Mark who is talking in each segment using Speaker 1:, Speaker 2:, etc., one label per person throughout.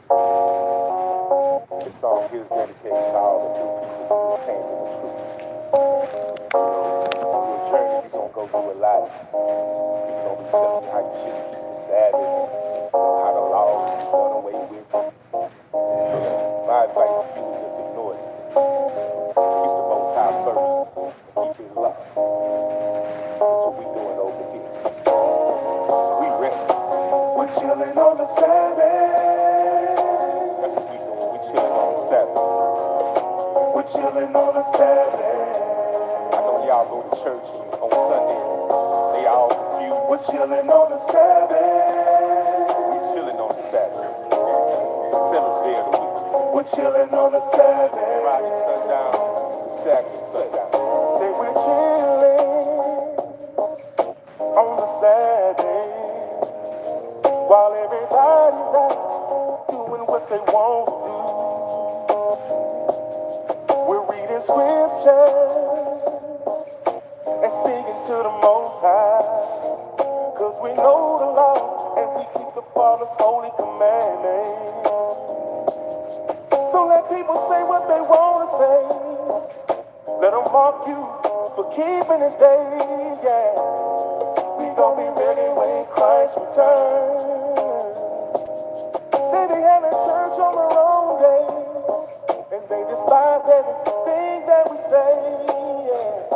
Speaker 1: This song here is dedicated to all the new people who just came to the truth. On your journey, you're going to go through a lot. People don't be telling you how you should keep the Sabbath, how the law is done away with. My advice to you is just ignore it. Keep the Most High first and keep His law. That's what we doing over here. We resting. We're chilling on the Sabbath. That's what we doing. We chilling on the Sabbath. We're chilling on the Sabbath. I know y'all go to church on Sunday. They all confused. We're chilling on the Sabbath. We're chilling on the Sabbath. The seventh day of the week. We're chilling on the Sabbath. Friday sundown to Saturday sundown. Say we're chilling on the Sabbath while everybody's out doing what they want to do. We're reading scriptures and singing to the Most High, 'cause we know the law and we keep the Father's holy commandments. So let people say what they want to say. Let them mock you for keeping His day, yeah. We gon' be ready when Christ returns. They be having church on the wrong day, and they despise everything that we say, yeah.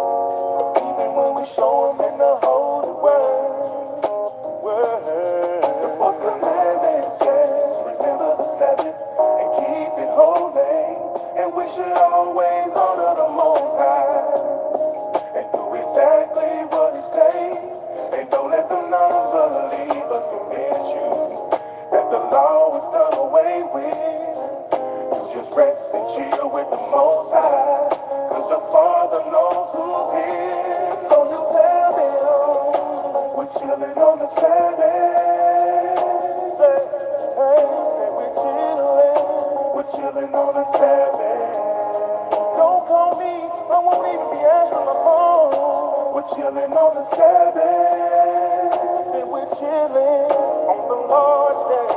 Speaker 1: Even when we show them in the holy word. The fourth commandment says, remember the Sabbath and keep it holy, and we should always honor the Most High and do exactly what He say. And don't let the non-believers convince you that the law is done away with. You just rest and chill with the Most High, 'cause the Father knows who's here. So you tell them we're chilling on the Sabbath. Say, hey, say we're chilling on the Sabbath. Don't call me, I won't even be answering my phone. We're chilling on the Sabbath. Say we're chilling on the Lord's day.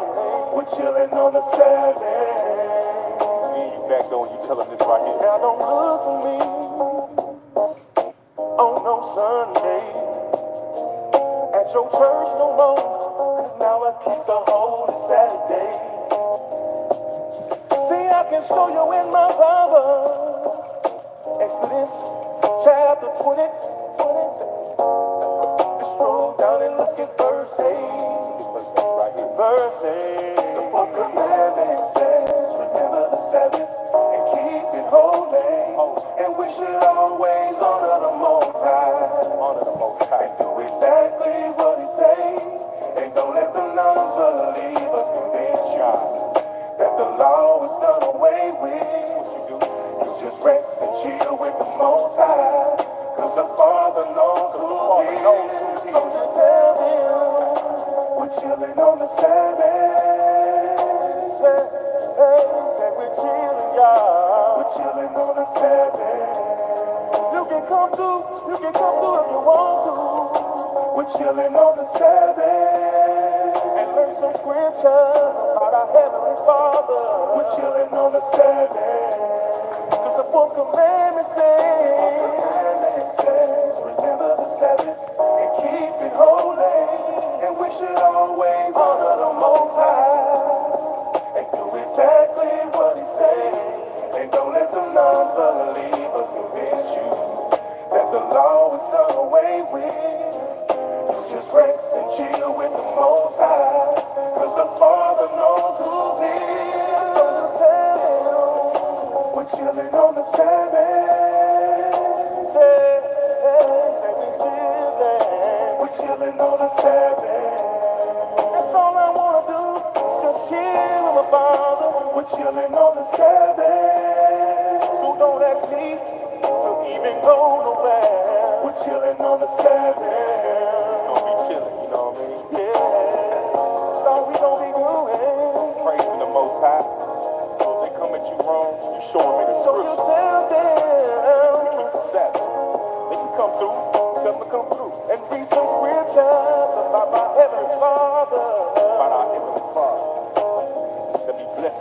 Speaker 1: We're chilling on the Sabbath. Yeah, you back though, you tell them this right here. Now don't look for me on no Sunday at your church no more, 'cause now I keep the holy Saturday. See, I can show you in my Bible, Exodus chapter 20. Just scroll down and look at verse 8. Right here. Verse 8. The fourth commandment says, remember the Sabbath and keep it holy. And we should always honor the Most High. Honor the Most High. And do exactly what He say. And don't let the non-believers convince you that the law is done away with. That's what you do. You just rest and chill with the Most High, 'cause the Father knows who's here. So you tell them we're chilling on the Sabbath. Say, hey, say we're chilling, y'all. We're chilling on the Sabbath. You can come through if you want to. We're chilling on the Sabbath and learn some scriptures about our Heavenly Father. We're chilling on the Sabbath, 'cause the fourth commandment says, remember the Sabbath and keep it holy. And we should always honor the Most High and do exactly what He say. And don't let the non-believers convince you that the law is done away with. You just rest and chill with the Most High, 'cause the Father knows who's here. So you tell Him we're chilling on the Sabbath. Say we're chilling. We're chilling on the Sabbath. That's all I wanna do is just chill with my Father. We're chilling on the Sabbath. So don't ask me to even go nowhere. We're chilling on the Sabbath. It's gonna be chilling, you know what I mean? Yeah. That's all we gonna be doing. Praising the Most High. So if they come at you wrong, you show them in the scripture. So you tell them we keep the Sabbath. They can come through, tell them to come through. And read some scriptures about my Heavenly Father. About our Heavenly Father. That be blessed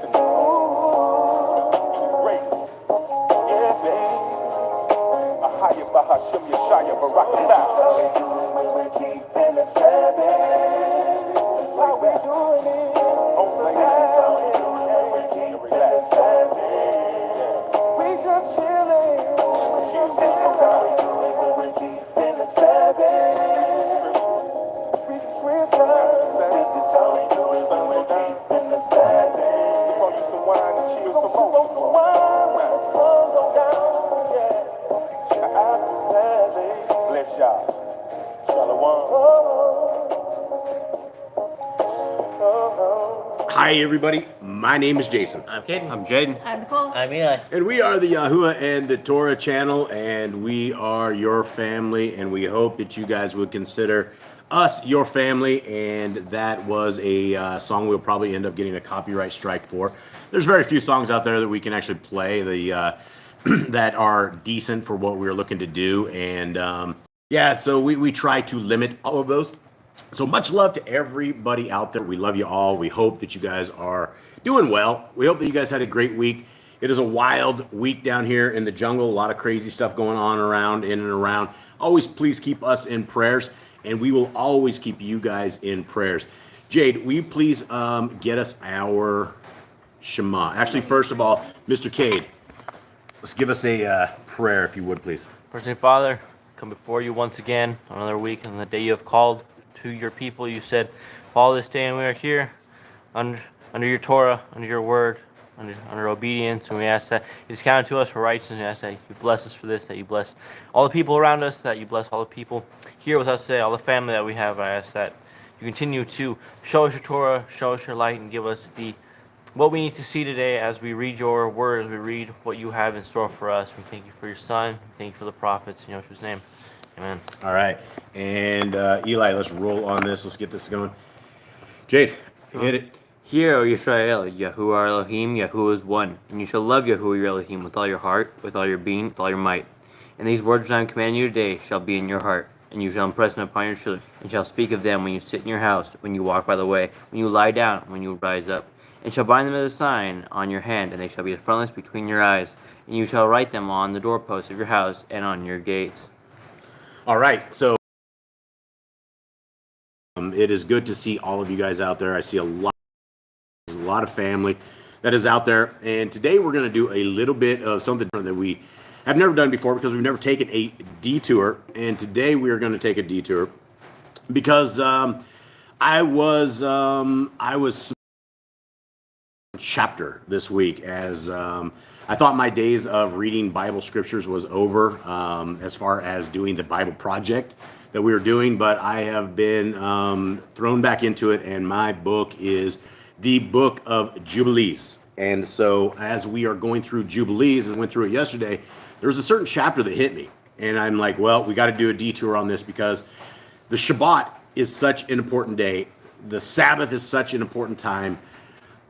Speaker 2: Hi everybody, my name is Jason.
Speaker 3: I'm Caden. I'm Jaden.
Speaker 4: I'm Nicole.
Speaker 3: I'm Eli.
Speaker 2: And we are the Yahuwah and the Torah channel, and we are your family, and we hope that you guys would consider us your family. And that was a song we'll probably end up getting a copyright strike for. There's very few songs out there that we can actually play that are decent for what we're looking to do. And yeah, so we try to limit all of those. So much love to everybody out there. We love you all. We hope that you guys are doing well. We hope that you guys had a great week. It is a wild week down here in the jungle. A lot of crazy stuff going on in and around. Always please keep us in prayers, and we will always keep you guys in prayers. Jade, will you please get us our Shema? Actually, first of all, Mr. Cade, let's give us a prayer, if you would, please.
Speaker 3: First name, Father, come before you once again on another week on the day you have called to your people. You said, follow this day, and we are here under your Torah, under your word, under obedience, and we ask that it is counted to us for righteousness. We ask that you bless us for this, that you bless all the people around us, that you bless all the people here with us today, all the family that we have. I ask that you continue to show us your Torah, show us your light, and give us what we need to see today as we read your word, as we read what you have in store for us. We thank you for your son. We thank you for the prophets. In Yahshua's name. Amen.
Speaker 2: All right. And Eli, let's roll on this. Let's get this going. Jade, hit it.
Speaker 5: Hear, O Yisrael, Yahuwah our Elohim, Yahuwah is one. And you shall love Yahuwah your Elohim with all your heart, with all your being, with all your might. And these words which I am commanding you today shall be in your heart, and you shall impress them upon your children, and shall speak of them when you sit in your house, when you walk by the way, when you lie down, when you rise up. And shall bind them as a sign on your hand, and they shall be as frontlets between your eyes. And you shall write them on the doorposts of your house and on your gates.
Speaker 2: All right, so it is good to see all of you guys out there. I see a lot of family that is out there, and today we're going to do a little bit of something that we have never done before because we've never taken a detour, and today we are going to take a detour because I was chapter this week as I thought my days of reading Bible scriptures was over as far as doing the Bible project that we were doing, but I have been thrown back into it, and my book is the book of Jubilees. And so as we are going through Jubilees, and went through it yesterday, there was a certain chapter that hit me, and I'm like, well, we got to do a detour on this because the Shabbat is such an important day. The Sabbath is such an important time.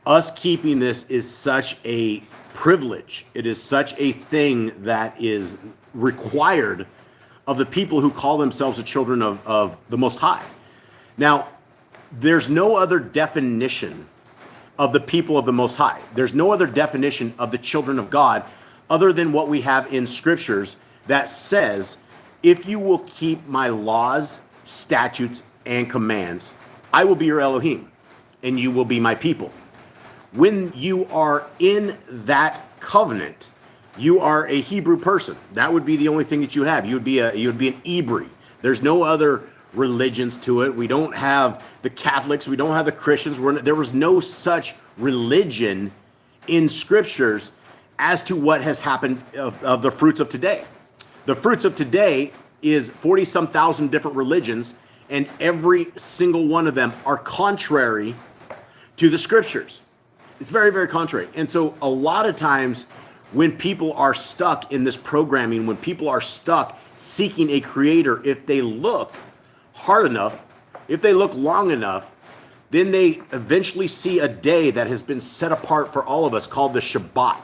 Speaker 2: Us keeping this is such a privilege. It is such a thing that is required of the people who call themselves the children of the Most High. Now, there's no other definition of the people of the Most High. There's no other definition of the children of God other than what we have in Scriptures that says, if you will keep my laws, statutes, and commands, I will be your Elohim, and you will be my people. When you are in that covenant, you are a Hebrew person. That would be the only thing that you have. You would be an Ibri. There's no other religions to it. We don't have the Catholics. We don't have the Christians. There was no such religion in Scriptures as to what has happened of the fruits of today. The fruits of today is 40-some thousand different religions, and every single one of them are contrary to the Scriptures. It's very, very contrary. And so a lot of times when people are stuck in this programming, when people are stuck seeking a creator, if they look hard enough, if they look long enough, then they eventually see a day that has been set apart for all of us called the Shabbat.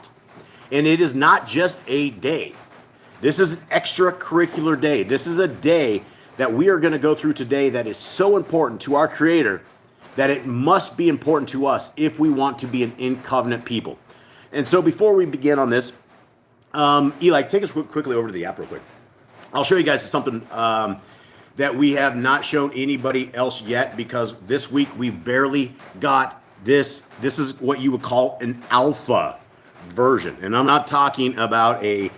Speaker 2: And it is not just a day. This is an extracurricular day. This is a day that we are going to go through today that is so important to our creator that it must be important to us if we want to be an in-covenant people. And so before we begin on this, Eli, take us quickly over to the app real quick. I'll show you guys something that we have not shown anybody else yet, because this week we barely got this. This is what you would call an alpha version. And I'm not talking about a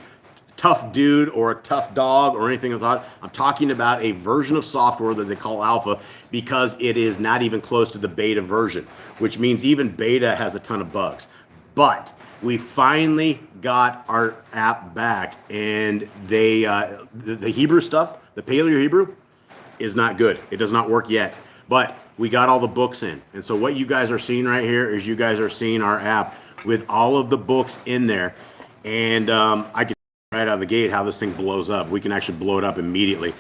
Speaker 2: tough dude or a tough dog or anything like that. I'm talking about a version of software that they call alpha, because it is not even close to the beta version, which means even beta has a ton of bugs. But we finally got our app back, and they the Hebrew stuff, the Paleo Hebrew, is not good. It does not work yet. But we got all the books in. And so what you guys are seeing right here is you guys are seeing our app with all of the books in there. And I can right out of the gate how this thing blows up. We can actually blow it up immediately.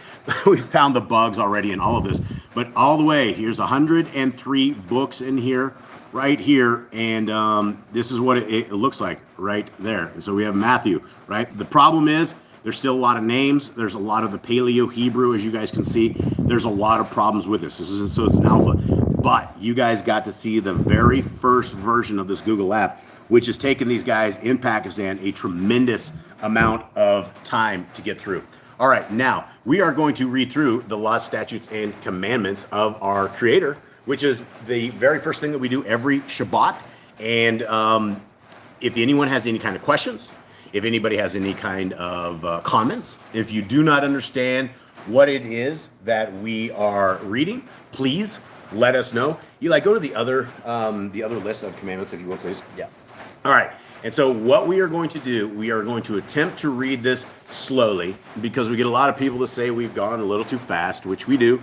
Speaker 2: We found the bugs already in all of this. But all the way, here's 103 books in here, right here. And this is what it looks like right there. And so we have Matthew, right? The problem is there's still a lot of names. There's a lot of the Paleo Hebrew, as you guys can see. There's a lot of problems with this. So it's an alpha. But you guys got to see the very first version of this Google app, which has taken these guys in Pakistan a tremendous amount of time to get through. All right, now we are going to read through the laws, statutes, and commandments of our Creator, which is the very first thing that we do every Shabbat. And if anyone has any kind of questions, if anybody has any kind of comments, if you do not understand what it is that we are reading, please let us know. Eli, go to the other list of commandments, if you will, please.
Speaker 3: Yeah.
Speaker 2: All right. And so what we are going to do, we are going to attempt to read this slowly, because we get a lot of people to say we've gone a little too fast, which we do.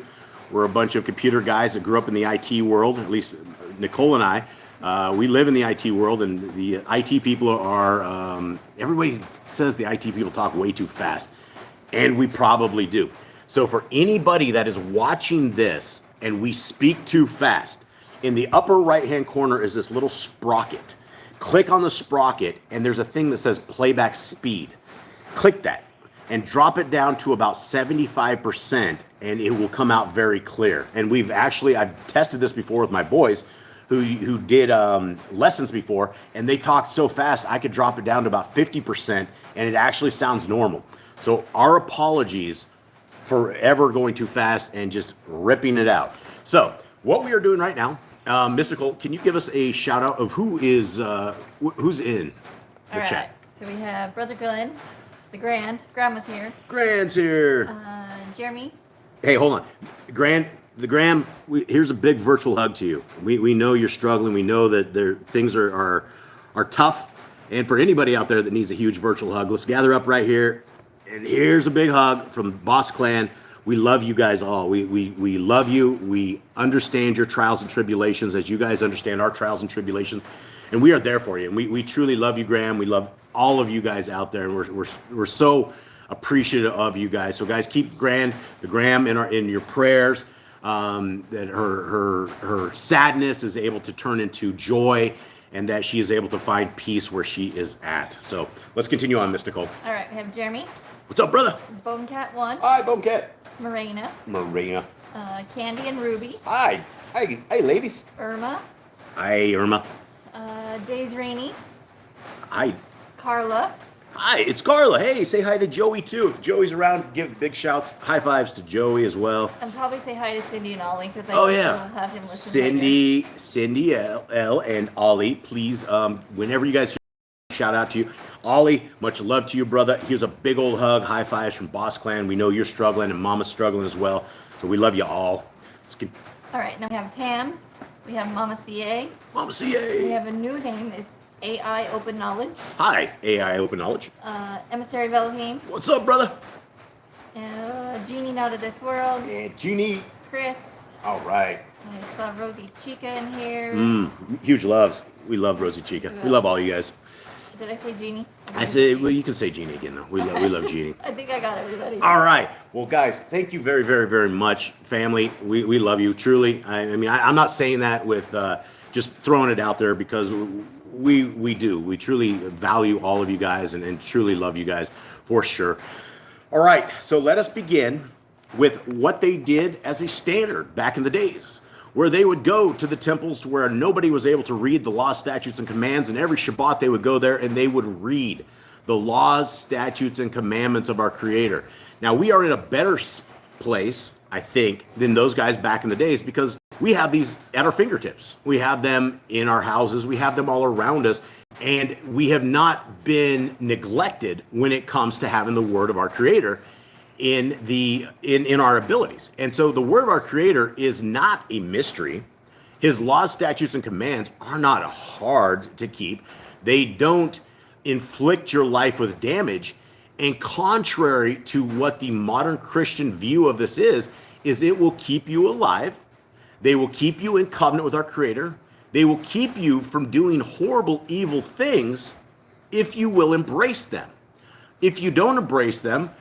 Speaker 2: We're a bunch of computer guys that grew up in the IT world, at least Nicole and I. We live in the IT world, and the IT people are, everybody says the IT people talk way too fast, and we probably do. So for anybody that is watching this and we speak too fast, in the upper right-hand corner is this little sprocket. Click on the sprocket, and there's a thing that says playback speed. Click that and drop it down to about 75%, and it will come out very clear. And I've tested this before with my boys who did lessons before, and they talked so fast I could drop it down to about 50%, and it actually sounds normal. So our apologies for ever going too fast and just ripping it out. So what we are doing right now, Mystical, can you give us a shout out of who's in the chat?
Speaker 4: So we have Brother Glenn, the Grandma's here.
Speaker 2: Grand's here.
Speaker 4: Jeremy.
Speaker 2: Hey, hold on. Graham, here's a big virtual hug to you. We know you're struggling. We know that things are tough. And for anybody out there that needs a huge virtual hug, let's gather up right here. And here's a big hug from Boss Clan. We love you guys all. We love you. We understand your trials and tribulations as you guys understand our trials and tribulations. And we are there for you. And we truly love you, Graham. We love all of you guys out there. And we're so appreciative of you guys. So guys, keep Graham in your prayers. That her sadness is able to turn into joy, and that she is able to find peace where she is at. So let's continue on, Mystical.
Speaker 4: All right, we have Jeremy.
Speaker 2: What's up, brother?
Speaker 4: Bonecat 1.
Speaker 2: Hi, Bonecat.
Speaker 4: Marina. Candy and Ruby.
Speaker 2: Hi, ladies.
Speaker 4: Irma.
Speaker 2: Hi, Irma.
Speaker 4: Days Rainy.
Speaker 2: Hi.
Speaker 4: Carla.
Speaker 2: Hi, it's Carla. Hey, say hi to Joey too. If Joey's around, give big shouts, high fives to Joey as well.
Speaker 4: And probably say hi to Cindy and Ollie, because I
Speaker 2: will
Speaker 4: have him listen
Speaker 2: Cindy L and Ollie, please, whenever you guys hear, shout out to you. Ollie, much love to you, brother. Here's a big old hug, high fives from Boss Clan. We know you're struggling, and Mama's struggling as well, so we love you all.
Speaker 4: All right, now we have Tam. We have Mama CA.
Speaker 2: Mama CA.
Speaker 4: We have a new name. It's AI Open Knowledge.
Speaker 2: Hi, AI Open Knowledge.
Speaker 4: Emissary of Elohim.
Speaker 2: What's up, brother?
Speaker 4: Genie Not of This World.
Speaker 2: Yeah, Jeannie.
Speaker 4: Chris.
Speaker 2: All right.
Speaker 4: I saw Rosie Chica in here.
Speaker 2: Huge loves. We love Rosie Chica. We love all you guys.
Speaker 4: Did I say Genie?
Speaker 2: I said, well, you can say Jeannie again, though. We love Jeannie.
Speaker 4: I think I got everybody.
Speaker 2: All right. Well, guys, thank you very, very, very much, family. We love you, truly. I mean, I'm not saying that with just throwing it out there, because we do. We truly value all of you guys and truly love you guys for sure. All right. So let us begin with what they did as a standard back in the days, where they would go to the temples to where nobody was able to read the laws, statutes, and commands. And every Shabbat they would go there and they would read the laws, statutes, and commandments of our Creator. Now we are in a better place I think, than those guys back in the days, because we have these at our fingertips. We have them in our houses. We have them all around us. And we have not been neglected when it comes to having the word of our Creator in our abilities. And so the word of our Creator is not a mystery. His laws, statutes, and commands are not hard to keep. They don't inflict your life with damage. And contrary to what the modern Christian view of this is it will keep you alive. They will keep you in covenant with our Creator. They will keep you from doing horrible, evil things if you will embrace them. If you don't embrace them,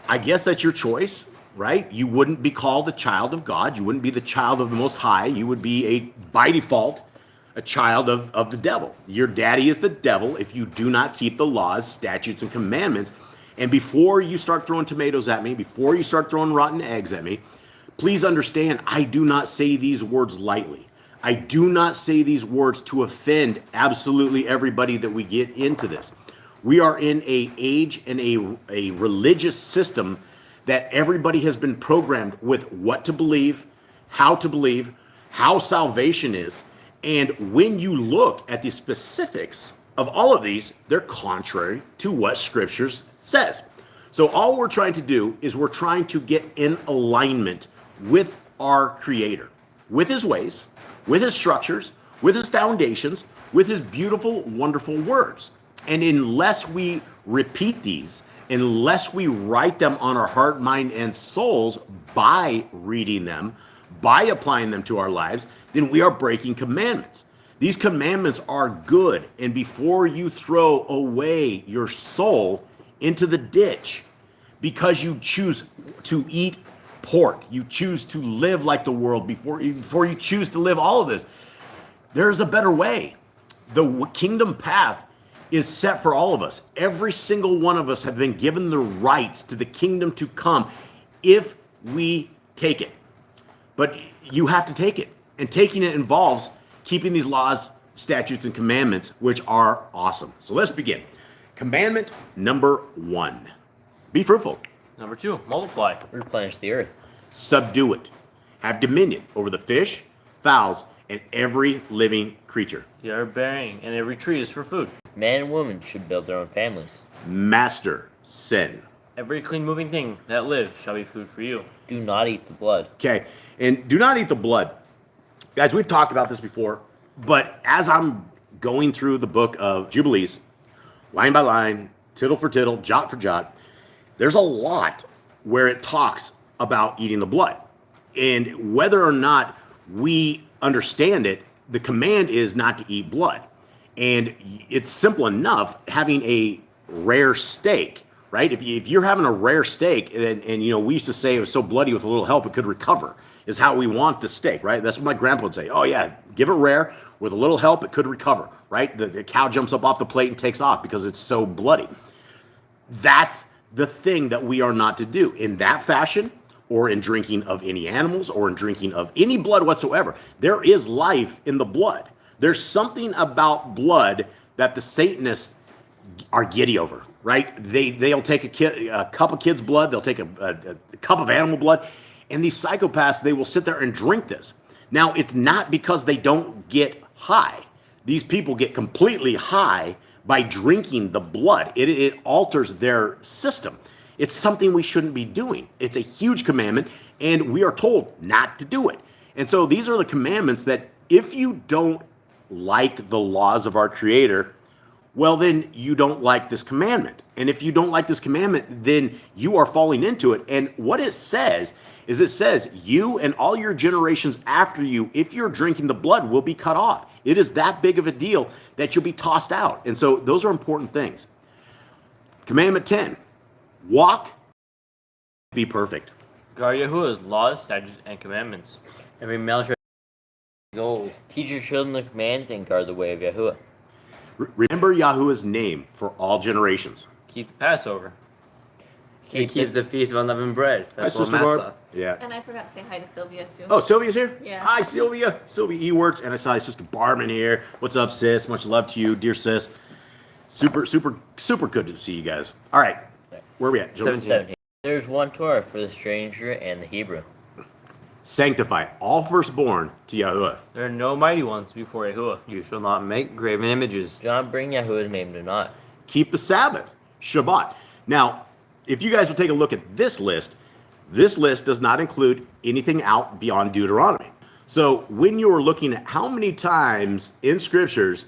Speaker 2: I guess that's your choice, right? You wouldn't be called a child of God. You wouldn't be the child of the Most High. You would be, by default, a child of the devil. Your daddy is the devil if you do not keep the laws, statutes, and commandments. And before you start throwing tomatoes at me, before you start throwing rotten eggs at me, please understand, I do not say these words lightly. I do not say these words to offend absolutely everybody that we get into this. We are in an age and a religious system that everybody has been programmed with what to believe, how salvation is. And when you look at the specifics of all of these, they're contrary to what Scriptures says. So all we're trying to do is we're trying to get in alignment with our Creator, with His ways, with His structures, with His foundations, with His beautiful, wonderful words. And unless we repeat these, unless we write them on our heart, mind, and souls by reading them, by applying them to our lives, then we are breaking commandments. These commandments are good. And before you throw away your soul into the ditch because you choose to eat pork, you choose to live like the world, before you choose to live all of this, there's a better way. The kingdom path is set for all of us. Every single one of us have been given the rights to the kingdom to come if we take it. But you have to take it. And taking it involves keeping these laws, statutes, and commandments, which are awesome. So let's begin. Commandment number 1. Be fruitful.
Speaker 3: Number 2, multiply.
Speaker 5: Replenish the earth.
Speaker 2: Subdue it. Have dominion over the fish, fowls, and every living creature.
Speaker 3: They are bearing, and every tree is for food.
Speaker 5: Man and woman should build their own families.
Speaker 2: Master sin.
Speaker 3: Every clean moving thing that lives shall be food for you.
Speaker 5: Do not eat the blood.
Speaker 2: Okay, and do not eat the blood. Guys, we've talked about this before, but as I'm going through the book of Jubilees, line by line, tittle for tittle, jot for jot, there's a lot where it talks about eating the blood. And whether or not we understand it, the command is not to eat blood. And it's simple enough, having a rare steak, right? If you're having a rare steak, and you know, we used to say it was so bloody with a little help it could recover, is how we want the steak, right? That's what my grandpa would say. Oh yeah, give it rare, with a little help it could recover, right? The cow jumps up off the plate and takes off because it's so bloody. That's the thing that we are not to do in that fashion, or in drinking of any animals, or in drinking of any blood whatsoever. There is life in the blood. There's something about blood that the Satanists are giddy over, right? They'll take a cup of kid's blood, they'll take a cup of animal blood, and these psychopaths, they will sit there and drink this. Now, it's not because they don't get high. These people get completely high by drinking the blood. It alters their system. It's something we shouldn't be doing. It's a huge commandment, and we are told not to do it. And so these are the commandments that if you don't like the laws of our Creator, well, then you don't like this commandment. And if you don't like this commandment, then you are falling into it. And what it says is, it says, you and all your generations after you, if you're drinking the blood, will be cut off. It is that big of a deal that you'll be tossed out. And so those are important things. Commandment 10, walk, be perfect.
Speaker 3: Guard Yahuwah's laws, statutes, and commandments.
Speaker 5: Every male shall gold. Teach your children the commands and guard the way of Yahuwah.
Speaker 2: Remember Yahuwah's name for all generations.
Speaker 3: Keep the Passover.
Speaker 5: Keep the feast of unleavened bread.
Speaker 2: Hi,
Speaker 5: Festival of
Speaker 2: Sister Barb.
Speaker 5: Matzah.
Speaker 2: Yeah.
Speaker 4: And I forgot to say hi to Sylvia too.
Speaker 2: Oh, Sylvia's here?
Speaker 4: Yeah.
Speaker 2: Hi, Sylvia. Sylvia E-Works. And I saw Sister Barb in here. What's up, sis? Much love to you, dear sis. Super good to see you guys. All right. Where are we at?
Speaker 5: 17. There's one Torah for the stranger and the Hebrew.
Speaker 2: Sanctify all firstborn to Yahuwah.
Speaker 3: There are no mighty ones before Yahuwah.
Speaker 5: You shall not make graven images.
Speaker 6: Do not bring Yahuwah's name to naught.
Speaker 2: Keep the Sabbath, Shabbat. Now, if you guys will take a look at this list does not include anything out beyond Deuteronomy. So when you're looking at how many times in scriptures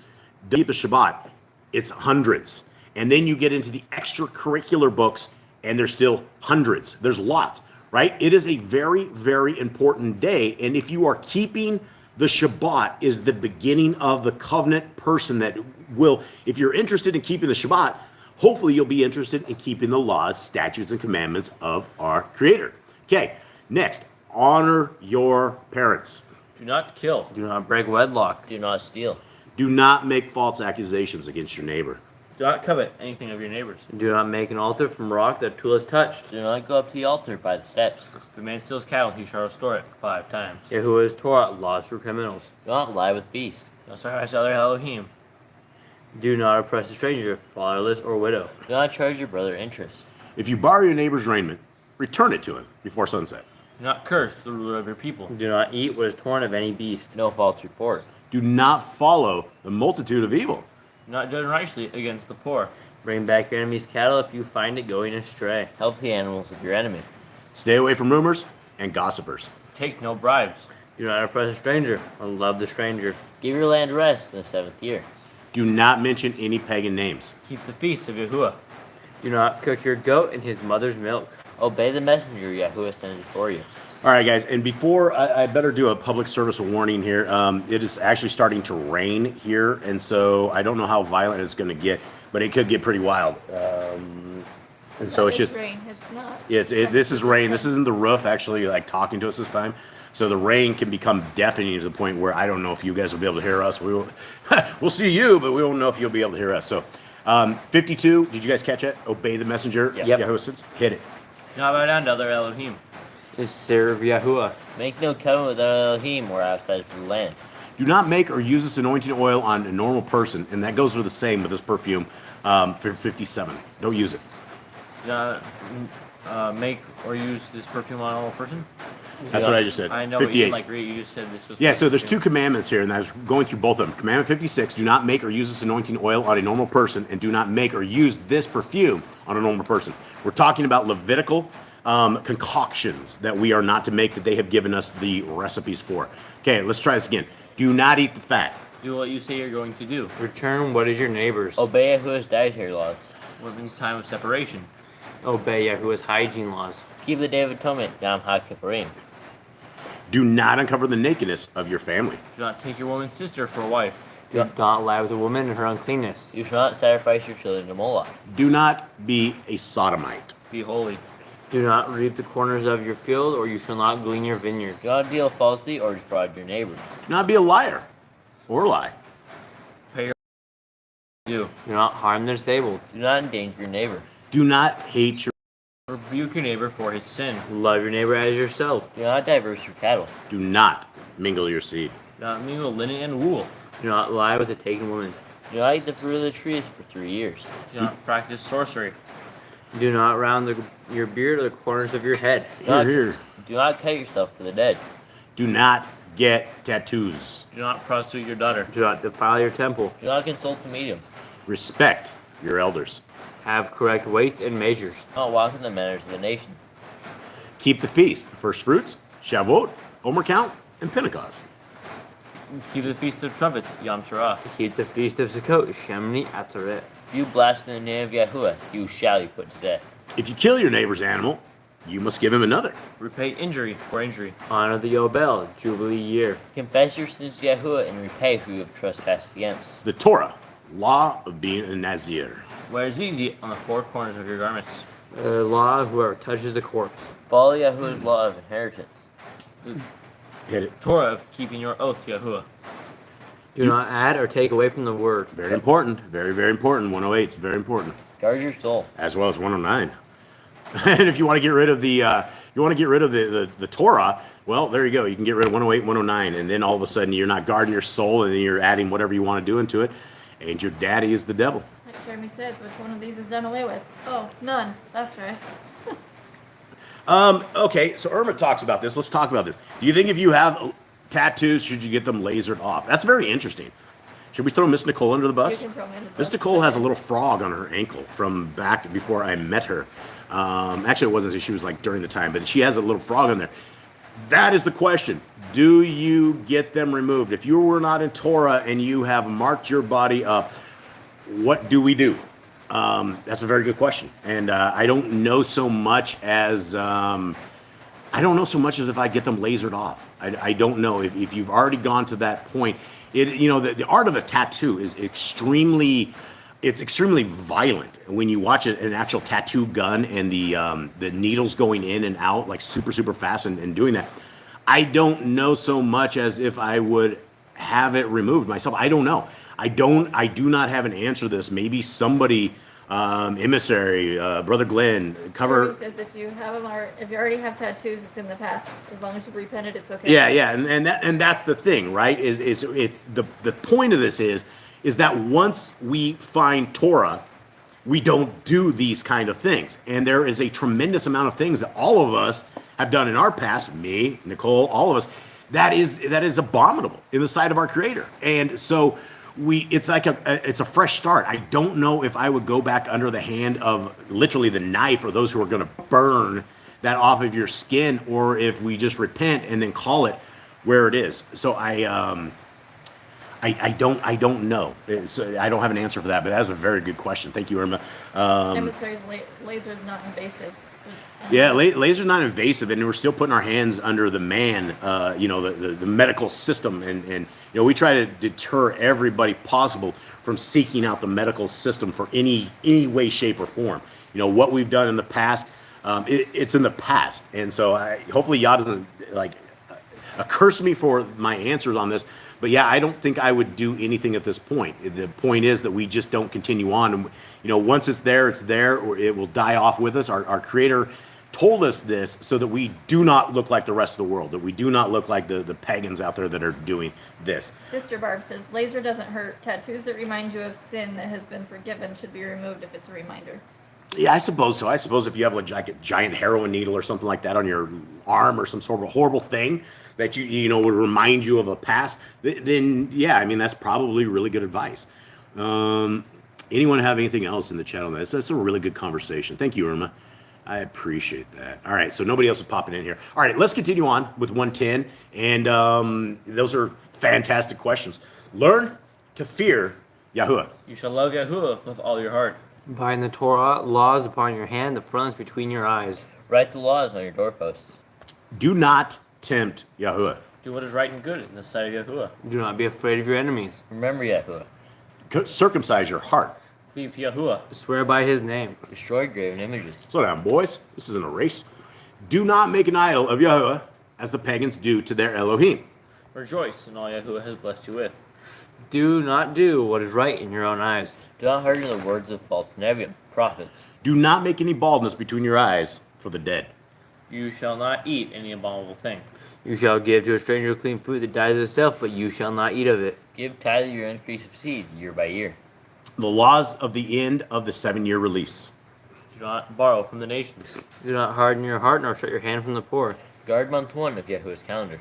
Speaker 2: do you keep the Shabbat, it's hundreds. And then you get into the extracurricular books, and there's still hundreds. There's lots, right? It is a very, very important day. And if you are keeping the Shabbat, is the beginning of the covenant person that will, if you're interested in keeping the Shabbat, hopefully you'll be interested in keeping the laws, statutes, and commandments of our Creator. Okay, next, honor your parents.
Speaker 3: Do not kill.
Speaker 5: Do not break wedlock.
Speaker 6: Do not steal.
Speaker 2: Do not make false accusations against your neighbor.
Speaker 3: Do not covet anything of your neighbor's.
Speaker 5: Do not make an altar from rock that tool has touched.
Speaker 6: Do not go up to the altar by the steps.
Speaker 3: If a man steals cattle, he shall restore it 5 times.
Speaker 5: Yahuwah's Torah, laws for criminals.
Speaker 6: Do not lie with beasts.
Speaker 3: Do not sacrifice other Elohim.
Speaker 5: Do not oppress a stranger, fatherless or widow.
Speaker 6: Do not charge your brother interest.
Speaker 2: If you borrow your neighbor's raiment, return it to him before sunset.
Speaker 3: Do not curse the ruler of your people.
Speaker 5: Do not eat what is torn of any beast.
Speaker 6: No false report.
Speaker 2: Do not follow the multitude of evil.
Speaker 3: Do not judge righteously against the poor.
Speaker 5: Bring back your enemy's cattle if you find it going astray.
Speaker 6: Help the animals of your enemy.
Speaker 2: Stay away from rumors and gossipers.
Speaker 3: Take no bribes.
Speaker 5: Do not oppress a stranger or love the stranger.
Speaker 6: Give your land rest in the 7th year.
Speaker 2: Do not mention any pagan names.
Speaker 3: Keep the feast of Yahuwah.
Speaker 5: Do not cook your goat in his mother's milk.
Speaker 6: Obey the messenger Yahuwah sends before you.
Speaker 2: All right, guys, and before I better do a public service warning here. It is actually starting to rain here, and so I don't know how violent it's going to get, but it could get pretty wild. And so it's just
Speaker 4: rain. It's not.
Speaker 2: this is rain. This isn't the roof actually like talking to us this time. So the rain can become deafening to the point where I don't know if you guys will be able to hear us. We will, we'll see you, but we won't know if you'll be able to hear us. So 52, did you guys catch it? Obey the messenger.
Speaker 5: Yep.
Speaker 2: Yahuwah says, hit it.
Speaker 3: Do not bow down to other Elohim.
Speaker 5: Is serve Yahuwah.
Speaker 6: Make no covenant with Elohim or outside of the land.
Speaker 2: Do not make or use this anointing oil on a normal person, and that goes for the same with this perfume for 57. Don't use it.
Speaker 3: Do not make or use this perfume on a normal person.
Speaker 2: That's what I just said.
Speaker 3: I know, but
Speaker 2: 58.
Speaker 3: you like you just said this was.
Speaker 2: Yeah, so there's 2 commandments here, and I was going through both of them. Commandment 56, do not make or use this anointing oil on a normal person, and do not make or use this perfume on a normal person. We're talking about Levitical concoctions that we are not to make, that they have given us the recipes for. Okay, let's try this again. Do not eat the fat.
Speaker 3: Do what you say you're going to do.
Speaker 5: Return what is your neighbor's.
Speaker 6: Obey Yahuwah's dietary laws.
Speaker 3: What means time of separation.
Speaker 5: Obey Yahuwah's hygiene laws.
Speaker 6: Keep the Day of Atonement, Yom HaKippurim.
Speaker 2: Do not uncover the nakedness of your family.
Speaker 3: Do not take your woman's sister for a wife.
Speaker 5: Do not lie with a woman in her uncleanness.
Speaker 6: You shall not sacrifice your children to Moloch.
Speaker 2: Do not be a sodomite.
Speaker 3: Be holy.
Speaker 5: Do not reap the corners of your field, or you shall not glean your vineyard.
Speaker 6: Do not deal falsely or defraud your neighbor.
Speaker 2: Do not be a liar or lie.
Speaker 3: Pay your due.
Speaker 5: Do not harm the disabled.
Speaker 6: Do not endanger your neighbor.
Speaker 2: Do not hate your.
Speaker 3: Rebuke your neighbor for his sin.
Speaker 5: Love your neighbor as yourself.
Speaker 6: Do not diverse your cattle.
Speaker 2: Do not mingle your seed.
Speaker 3: Do not mingle linen and wool.
Speaker 5: Do not lie with a taken woman.
Speaker 6: Do not eat the fruit of the trees for 3 years.
Speaker 3: Do not practice sorcery.
Speaker 5: Do not round your beard or the corners of your head.
Speaker 2: Here.
Speaker 6: Do not cut yourself for the dead.
Speaker 2: Do not get tattoos.
Speaker 3: Do not prostitute your daughter.
Speaker 5: Do not defile your temple.
Speaker 6: Do not consult the medium.
Speaker 2: Respect your elders.
Speaker 5: Have correct weights and measures.
Speaker 6: Do not walk in the manners of the nation.
Speaker 2: Keep the feast, first fruits, Shavuot, Omer Count, and Pentecost.
Speaker 3: Keep the feast of trumpets, Yom Teruah.
Speaker 5: Keep the feast of Sukkot, Shemini Atzeret.
Speaker 6: If you blaspheme the name of Yahuwah, you shall be put to death.
Speaker 2: If you kill your neighbor's animal, you must give him another.
Speaker 3: Repay injury for injury.
Speaker 5: Honor the Yobel, Jubilee year.
Speaker 6: Confess your sins to Yahuwah and repay who you have trespassed against.
Speaker 2: The Torah, law of being a Nazir.
Speaker 3: Wear zizi on the 4 corners of your garments.
Speaker 5: The law of whoever touches the corpse.
Speaker 6: Follow Yahuwah's law of inheritance.
Speaker 2: Hit it.
Speaker 3: Torah of keeping your oath to Yahuwah.
Speaker 5: Do not add or take away from the word.
Speaker 2: Very important. Very, very important. 108 is very important.
Speaker 6: Guard your soul.
Speaker 2: As well as 109. And if you want to get rid of the Torah, well, there you go. You can get rid of 108, 109, and then all of a sudden you're not guarding your soul, and then you're adding whatever you want to do into it, and your daddy is the devil.
Speaker 4: Like Jeremy says, which one of these is done away with? Oh, none. That's right.
Speaker 2: Okay, so Irma talks about this. Let's talk about this. Do you think if you have tattoos, should you get them lasered off? That's very interesting. Should we throw Miss Nicole under the bus?
Speaker 4: You can throw me under the
Speaker 2: Miss
Speaker 4: bus.
Speaker 2: Nicole has a little frog on her ankle from back before I met her. Actually, it wasn't. She was like during the time, but she has a little frog on there. That is the question. Do you get them removed? If you were not in Torah and you have marked your body up, what do we do? That's a very good question, and I don't know so much as if I get them lasered off. I don't know if you've already gone to that point. The art of a tattoo is extremely violent. When you watch an actual tattoo gun and the needles going in and out like super fast and doing that, I don't know so much as if I would have it removed myself. I don't know. I do not have an answer to this. Maybe somebody, emissary, Brother Glenn, cover.
Speaker 4: Kirby says if you have them, or if you already have tattoos, it's in the past. As long as you've repented, it's okay.
Speaker 2: Yeah, and that's the thing, right? Is it's the point of this is that once we find Torah, we don't do these kind of things, and there is a tremendous amount of things that all of us have done in our past. Me, Nicole, all of us. That is abominable in the sight of our Creator, and so. It's a fresh start. I don't know if I would go back under the hand of literally the knife or those who are going to burn that off of your skin, or if we just repent and then call it where it is. So I don't know. I don't have an answer for that, but that's a very good question. Thank you, Irma.
Speaker 4: Emissary's laser is not invasive.
Speaker 2: Yeah, laser's not invasive, and we're still putting our hands under the man, the medical system, and we try to deter everybody possible from seeking out the medical system for any way, shape, or form. What we've done in the past, it's in the past, and so hopefully Yah doesn't curse me for my answers on this. But yeah, I don't think I would do anything at this point. The point is that we just don't continue on. And, once it's there, or it will die off with us. Our Creator told us this so that we do not look like the rest of the world, that we do not look like the pagans out there that are doing this.
Speaker 4: Sister Barb says, laser doesn't hurt. Tattoos that remind you of sin that has been forgiven should be removed if it's a reminder.
Speaker 2: Yeah, I suppose so. I suppose if you have like a giant heroin needle or something like that on your arm, or some sort of a horrible thing that would remind you of a past, then yeah, I mean, that's probably really good advice. Anyone have anything else in the chat on that? That's a really good conversation. Thank you, Irma. I appreciate that. All right, so nobody else is popping in here. All right, let's continue on with 110, and those are fantastic questions. Learn to fear Yahuwah.
Speaker 3: You shall love Yahuwah with all your heart.
Speaker 5: Bind the Torah laws upon your hand, the frontlets between your eyes.
Speaker 6: Write the laws on your doorposts.
Speaker 2: Do not tempt Yahuwah.
Speaker 3: Do what is right and good in the sight of Yahuwah.
Speaker 5: Do not be afraid of your enemies.
Speaker 6: Remember Yahuwah.
Speaker 2: Circumcise your heart.
Speaker 3: Cleave to Yahuwah.
Speaker 5: Swear by his name.
Speaker 6: Destroy graven images.
Speaker 2: Slow down, boys. This isn't a race. Do not make an idol of Yahuwah as the pagans do to their Elohim.
Speaker 3: Rejoice in all Yahuwah has blessed you with.
Speaker 5: Do not do what is right in your own eyes.
Speaker 6: Do not hearken to the words of false Nevi'im, prophets.
Speaker 2: Do not make any baldness between your eyes for the dead.
Speaker 3: You shall not eat any abominable thing.
Speaker 5: You shall give to a stranger clean food that dies of itself, but you shall not eat of it.
Speaker 6: Give tithe of your increase of seed year by year.
Speaker 2: The laws of the end of the 7-year release.
Speaker 3: Do not borrow from the nations.
Speaker 5: Do not harden your heart, nor shut your hand from the poor.
Speaker 6: Guard month 1 of Yahuwah's calendar.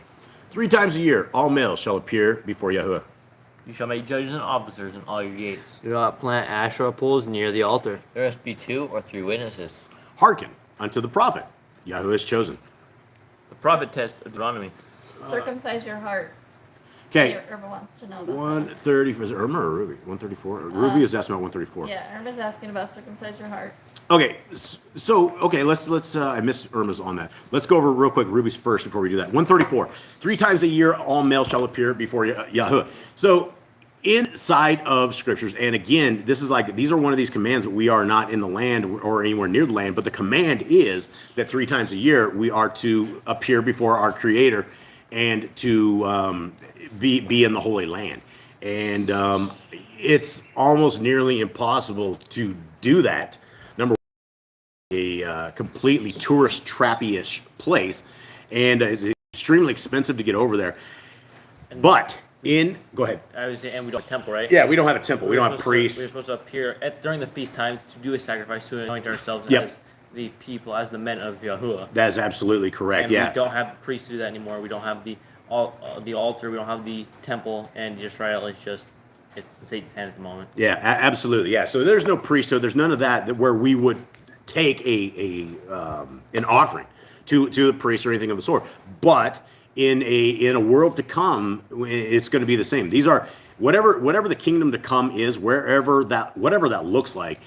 Speaker 2: 3 times a year, all males shall appear before Yahuwah.
Speaker 3: You shall make judges and officers in all your gates.
Speaker 5: Do not plant Asherah poles near the altar.
Speaker 6: There must be 2 or 3 witnesses.
Speaker 2: Hearken unto the prophet. Yahuwah is chosen.
Speaker 3: The prophet test of Deuteronomy.
Speaker 4: Circumcise your heart.
Speaker 2: Okay.
Speaker 4: Irma wants to know about
Speaker 2: 130. Is it Irma or Ruby? 134. Ruby is asking about 134.
Speaker 4: that. Yeah, Irma's asking about circumcise your heart.
Speaker 2: Okay, so let's I missed Irma's on that. Let's go over real quick Ruby's first before we do that. 134. 3 times a year all males shall appear before Yahuwah. So inside of Scriptures, and again, these are one of these commands that we are not in the land or anywhere near the land, but the command is that 3 times a year we are to appear before our Creator and to be in the Holy Land. And it's almost nearly impossible to do that. Number one, a completely tourist trappy-ish place, and it's extremely expensive to get over there. But go ahead.
Speaker 3: I was saying, and we don't have a temple, right?
Speaker 2: Yeah, we don't have a temple. We don't have priests.
Speaker 3: We're supposed to appear during the feast times to do a sacrifice to anoint ourselves
Speaker 2: Yep.
Speaker 3: as the people as the men of Yahuwah.
Speaker 2: That's absolutely correct.
Speaker 3: And
Speaker 2: Yeah.
Speaker 3: we don't have the priests do that anymore. We don't have the altar. We don't have the temple. And Israel is just, it's in Satan's hand at the moment.
Speaker 2: Yeah, absolutely. Yeah. So there's no priesthood. There's none of that where we would take an offering to the priest or anything of the sort. But in a world to come, it's going to be the same. These are whatever the kingdom to come is, whatever that looks like.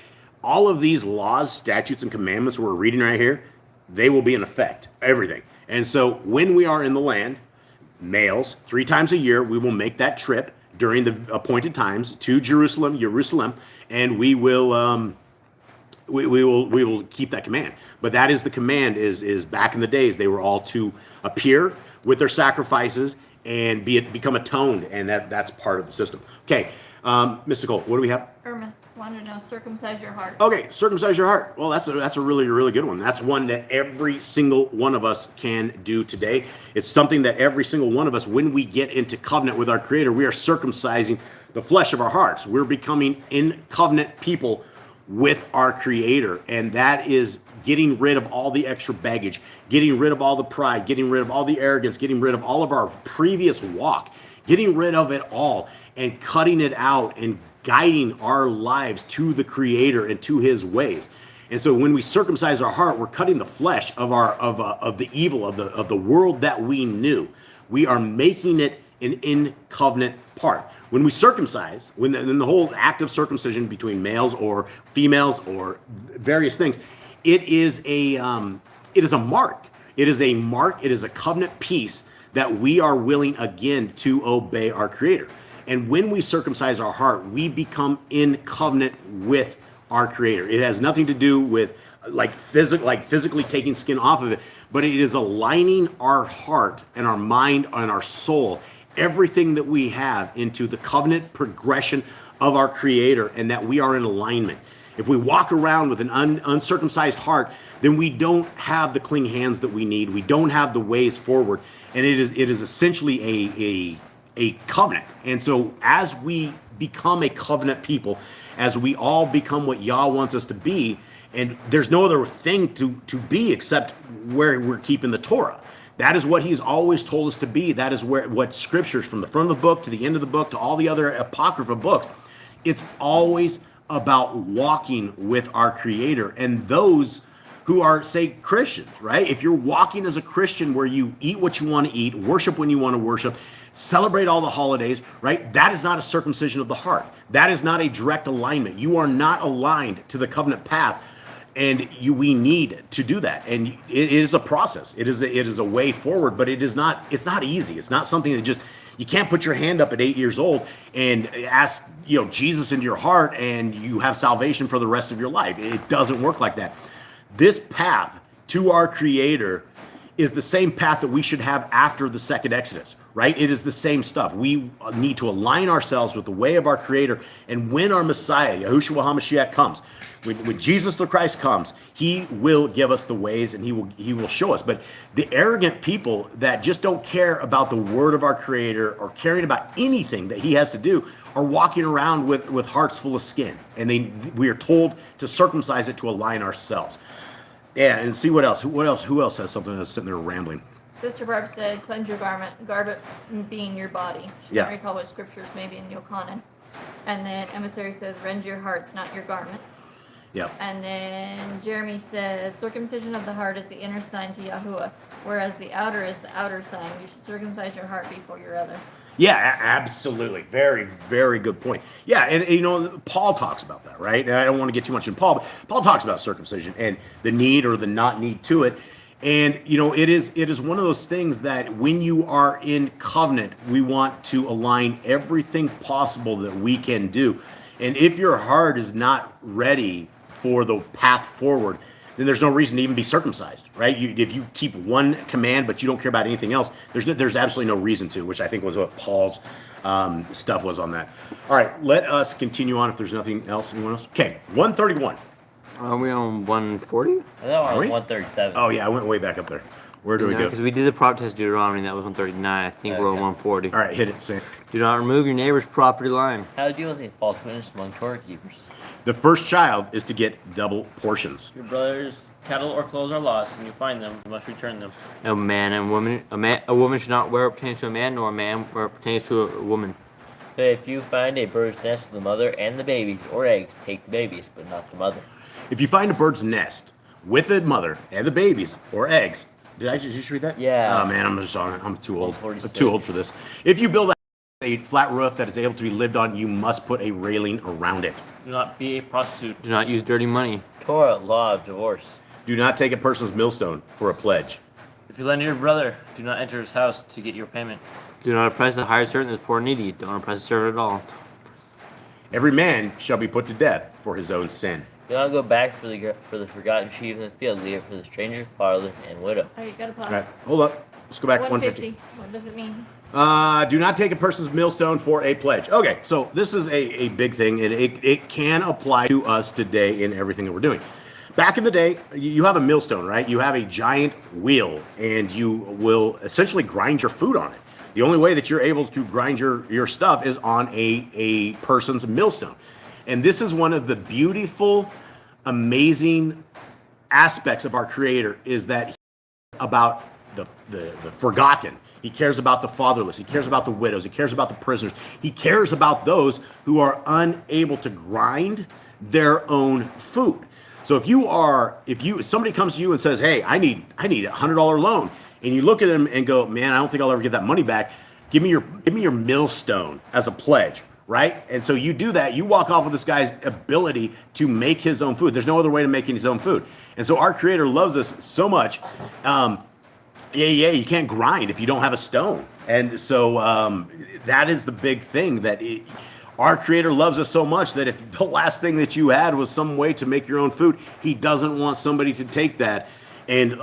Speaker 2: All of these laws, statutes, and commandments we're reading right here, they will be in effect. Everything. And so when we are in the land, males, 3 times a year, we will make that trip during the appointed times to Jerusalem, and we will keep that command. But that is the command. Is back in the days they were all to appear with their sacrifices and become atoned, and that's part of the system. Okay, Mystical, what do we have?
Speaker 4: Irma wanted to know, circumcise your heart.
Speaker 2: Okay, circumcise your heart. Well, that's a really good one. That's one that every single one of us can do today. It's something that every single one of us, when we get into covenant with our Creator, we are circumcising the flesh of our hearts. We're becoming in covenant people with our Creator, and that is getting rid of all the extra baggage, getting rid of all the pride, getting rid of all the arrogance, getting rid of all of our previous walk, getting rid of it all, and cutting it out and guiding our lives to the Creator and to His ways. And so when we circumcise our heart, we're cutting the flesh of the evil of the world that we knew. We are making it an in covenant part. When we circumcise, in the whole act of circumcision between males or females or various things, it is a mark. It is a mark. It is a covenant piece that we are willing again to obey our Creator. And when we circumcise our heart, we become in covenant with our Creator. It has nothing to do with physically taking skin off of it, but it is aligning our heart and our mind and our soul, everything that we have, into the covenant progression of our Creator, and that we are in alignment. If we walk around with an uncircumcised heart, then we don't have the clean hands that we need. We don't have the ways forward, and it is essentially a covenant. And so as we become a covenant people, as we all become what Yah wants us to be, and there's no other thing to be except where we're keeping the Torah. That is what He's always told us to be. That is what Scriptures, from the front of the book to the end of the book to all the other Apocrypha books, it's always about walking with our Creator. And those who are, say, Christians, right? If you're walking as a Christian where you eat what you want to eat, worship when you want to worship, celebrate all the holidays, right? That is not a circumcision of the heart. That is not a direct alignment. You are not aligned to the covenant path, and we need to do that. And it is a process. It is a way forward, but it's not easy. It's not something that you can't put your hand up at 8 years old and ask, Jesus into your heart and you have salvation for the rest of your life. It doesn't work like that. This path to our Creator is the same path that we should have after the second Exodus, right? It is the same stuff. We need to align ourselves with the way of our Creator. And when our Messiah, Yahushua HaMashiach, comes, when Jesus the Christ comes, He will give us the ways, and He will show us. But the arrogant people that just don't care about the word of our Creator or caring about anything that He has to do are walking around with hearts full of skin. And we are told to circumcise it to align ourselves. Yeah, and see what else. Who else has something that's sitting there rambling?
Speaker 4: Sister Barb said, cleanse your garment being your body. She
Speaker 2: Yeah.
Speaker 4: can't recall what scriptures, maybe in Yochanan. And then Emissary says, rend your hearts, not your garments.
Speaker 2: Yeah.
Speaker 4: And then Jeremy says, circumcision of the heart is the inner sign to Yahuwah, whereas the outer is the outer sign. You should circumcise your heart before your other.
Speaker 2: Yeah, absolutely. Very, very good point. Yeah, and Paul talks about that, right? And I don't want to get too much in Paul, but Paul talks about circumcision and the need or the not need to it. And it is one of those things that when you are in covenant, we want to align everything possible that we can do. And if your heart is not ready for the path forward, then there's no reason to even be circumcised, right? If you keep one command but you don't care about anything else, there's absolutely no reason to, which I think was what Paul's stuff was on that. All right, let us continue on if there's nothing else. Anyone else? Okay, 131.
Speaker 5: Are we on 140?
Speaker 6: I thought
Speaker 2: Are
Speaker 6: we're
Speaker 2: we?
Speaker 6: on 137.
Speaker 2: Oh, yeah, I went way back up there. Where do we go?
Speaker 5: Because we did the prop test Deuteronomy, that was 139. I think we're on 140.
Speaker 2: All right, hit it, Sam.
Speaker 5: Do not remove your neighbor's property line.
Speaker 6: How to deal with a false witness among Torah keepers.
Speaker 2: The first child is to get double portions.
Speaker 3: Your brother's cattle or clothes are lost, and you find them, you must return them.
Speaker 5: No man and woman, a woman should not wear what pertains to a man, nor a man wear what pertains to a woman.
Speaker 6: But if you find a bird's nest with the mother and the babies or eggs, take the babies, but not the mother.
Speaker 2: If you find a bird's nest with a mother and the babies or eggs, did I just read that?
Speaker 6: Yeah.
Speaker 2: Oh man, I'm too old. I'm
Speaker 6: 146.
Speaker 2: too old for this. If you build a flat roof that is able to be lived on, you must put a railing around it.
Speaker 3: Do not be a prostitute.
Speaker 5: Do not use dirty money.
Speaker 6: Torah, law of divorce.
Speaker 2: Do not take a person's millstone for a pledge.
Speaker 3: If you lend to your brother, do not enter his house to get your payment.
Speaker 5: Do not oppress a hired servant that is poor and needy. Don't oppress a servant at all.
Speaker 2: Every man shall be put to death for his own sin.
Speaker 6: Do not go back for the forgotten sheep in the field. Leave it for the stranger, fatherless, and widow.
Speaker 4: All right, you gotta pause.
Speaker 2: All right, hold up. Let's go back to 150.
Speaker 4: 150. What does it mean?
Speaker 2: Do not take a person's millstone for a pledge. Okay, so this is a big thing, and it can apply to us today in everything that we're doing. Back in the day, you have a millstone, right? You have a giant wheel, and you will essentially grind your food on it. The only way that you're able to grind your stuff is on a person's millstone. And this is one of the beautiful, amazing aspects of our Creator, is that he cares about the forgotten. He cares about the fatherless. He cares about the widows. He cares about the prisoners. He cares about those who are unable to grind their own food. So if somebody comes to you and says, "Hey, I need a $100 loan," and you look at them and go, "Man, I don't think I'll ever get that money back. Give me your millstone as a pledge." Right? And so you do that, you walk off with this guy's ability to make his own food. There's no other way to making his own food. And so our Creator loves us so much. You can't grind if you don't have a stone. And so that is the big thing, that our Creator loves us so much that if the last thing that you had was some way to make your own food, he doesn't want somebody to take that and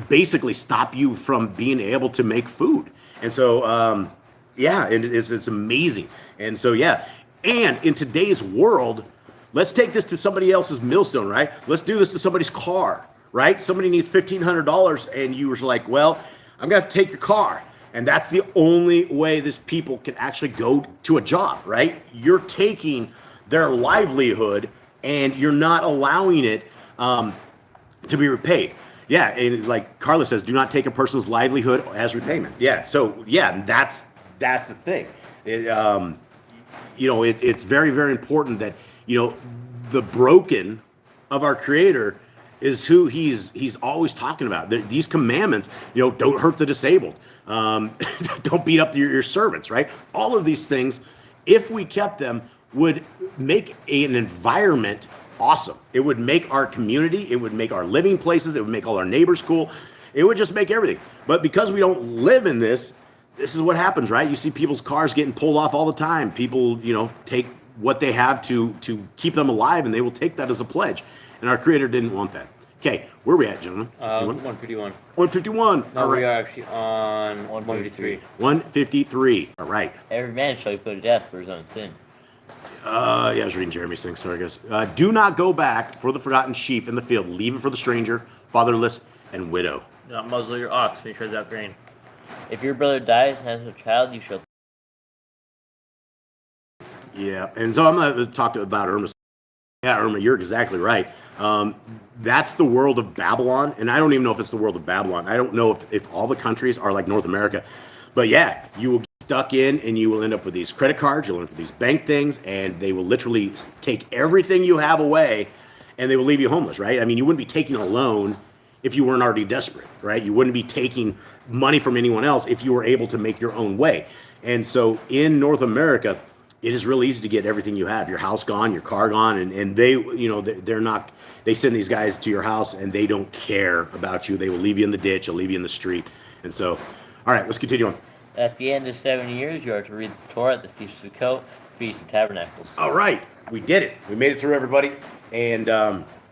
Speaker 2: basically stop you from being able to make food. And so, it's amazing. And so, and in today's world, let's take this to somebody else's millstone, right? Let's do this to somebody's car, right? Somebody needs $1,500 and you were like, well, I'm gonna have to take your car. And that's the only way this people can actually go to a job, right? You're taking their livelihood and you're not allowing it to be repaid. Yeah, and it's like Carla says, do not take a person's livelihood as repayment. Yeah, so that's the thing. It's very, very important that, the broken of our Creator is who he's always talking about. These commandments, don't hurt the disabled. Don't beat up your servants, right? All of these things, if we kept them, would make an environment awesome. It would make our community, it would make our living places, it would make all our neighbors cool. It would just make everything. But because we don't live in this is what happens, right? You see people's cars getting pulled off all the time. People, take what they have to keep them alive, and they will take that as a pledge. And our Creator didn't want that. Okay, where are we at, gentlemen?
Speaker 5: 151.
Speaker 2: 151.
Speaker 5: No,
Speaker 2: All
Speaker 5: we
Speaker 2: right.
Speaker 5: are actually on 153.
Speaker 2: 153. All right.
Speaker 6: Every man shall be put to death for his own sin.
Speaker 2: I was reading Jeremy's thing, sorry guys. Do not go back for the forgotten sheep in the field. Leave it for the stranger, fatherless, and widow.
Speaker 3: Do not muzzle your ox when he treads out grain.
Speaker 6: If your brother dies and has no child, you shall.
Speaker 2: Yeah, and so I'm going to talk about Irma. Yeah, Irma, you're exactly right. That's the world of Babylon, and I don't even know if it's the world of Babylon. I don't know if all the countries are like North America. But yeah, you will get stuck in, and you will end up with these credit cards, you'll end up with these bank things, and they will literally take everything you have away, and they will leave you homeless, right? I mean, you wouldn't be taking a loan if you weren't already desperate, right? You wouldn't be taking money from anyone else if you were able to make your own way. And so in North America, it is really easy to get everything you have, your house gone, your car gone, and they, they're not, they send these guys to your house and they don't care about you. They will leave you in the ditch, they'll leave you in the street. And so, all right, let's continue on.
Speaker 6: At the end of 7 years, you are to read the Torah at the Feast of Sukkot, Feast of Tabernacles.
Speaker 2: All right, we did it. We made it through, everybody. And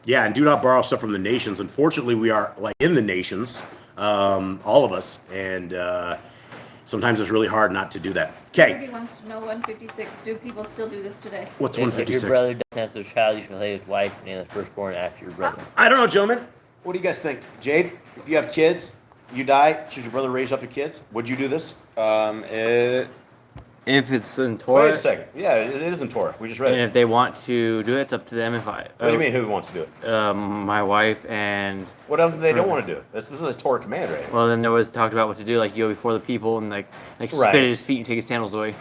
Speaker 2: and do not borrow stuff from the nations. Unfortunately, we are like in the nations, all of us, and sometimes it's really hard not to do that. Okay.
Speaker 4: Ruby wants to know 156. Do people still do this today?
Speaker 2: What's
Speaker 6: If
Speaker 2: 156?
Speaker 6: your brother doesn't have their child, you shall lay his wife and name the firstborn after your brother.
Speaker 2: I don't know, gentlemen. What do you guys think? Jade, if you have kids, you die, should your brother raise up your kids? Would you do this?
Speaker 5: If it's in Torah,
Speaker 2: Wait a second. Yeah, it is in Torah. We just read
Speaker 5: and
Speaker 2: it.
Speaker 5: if they want to do it, it's up to them. If I,
Speaker 2: What do you mean, who wants to do it?
Speaker 5: my wife and
Speaker 2: What if they don't want to do it? This is a Torah command, right?
Speaker 5: well, then there was talked about what to do, like you go before the people and like
Speaker 2: Right.
Speaker 5: spit at his feet and take his sandals away.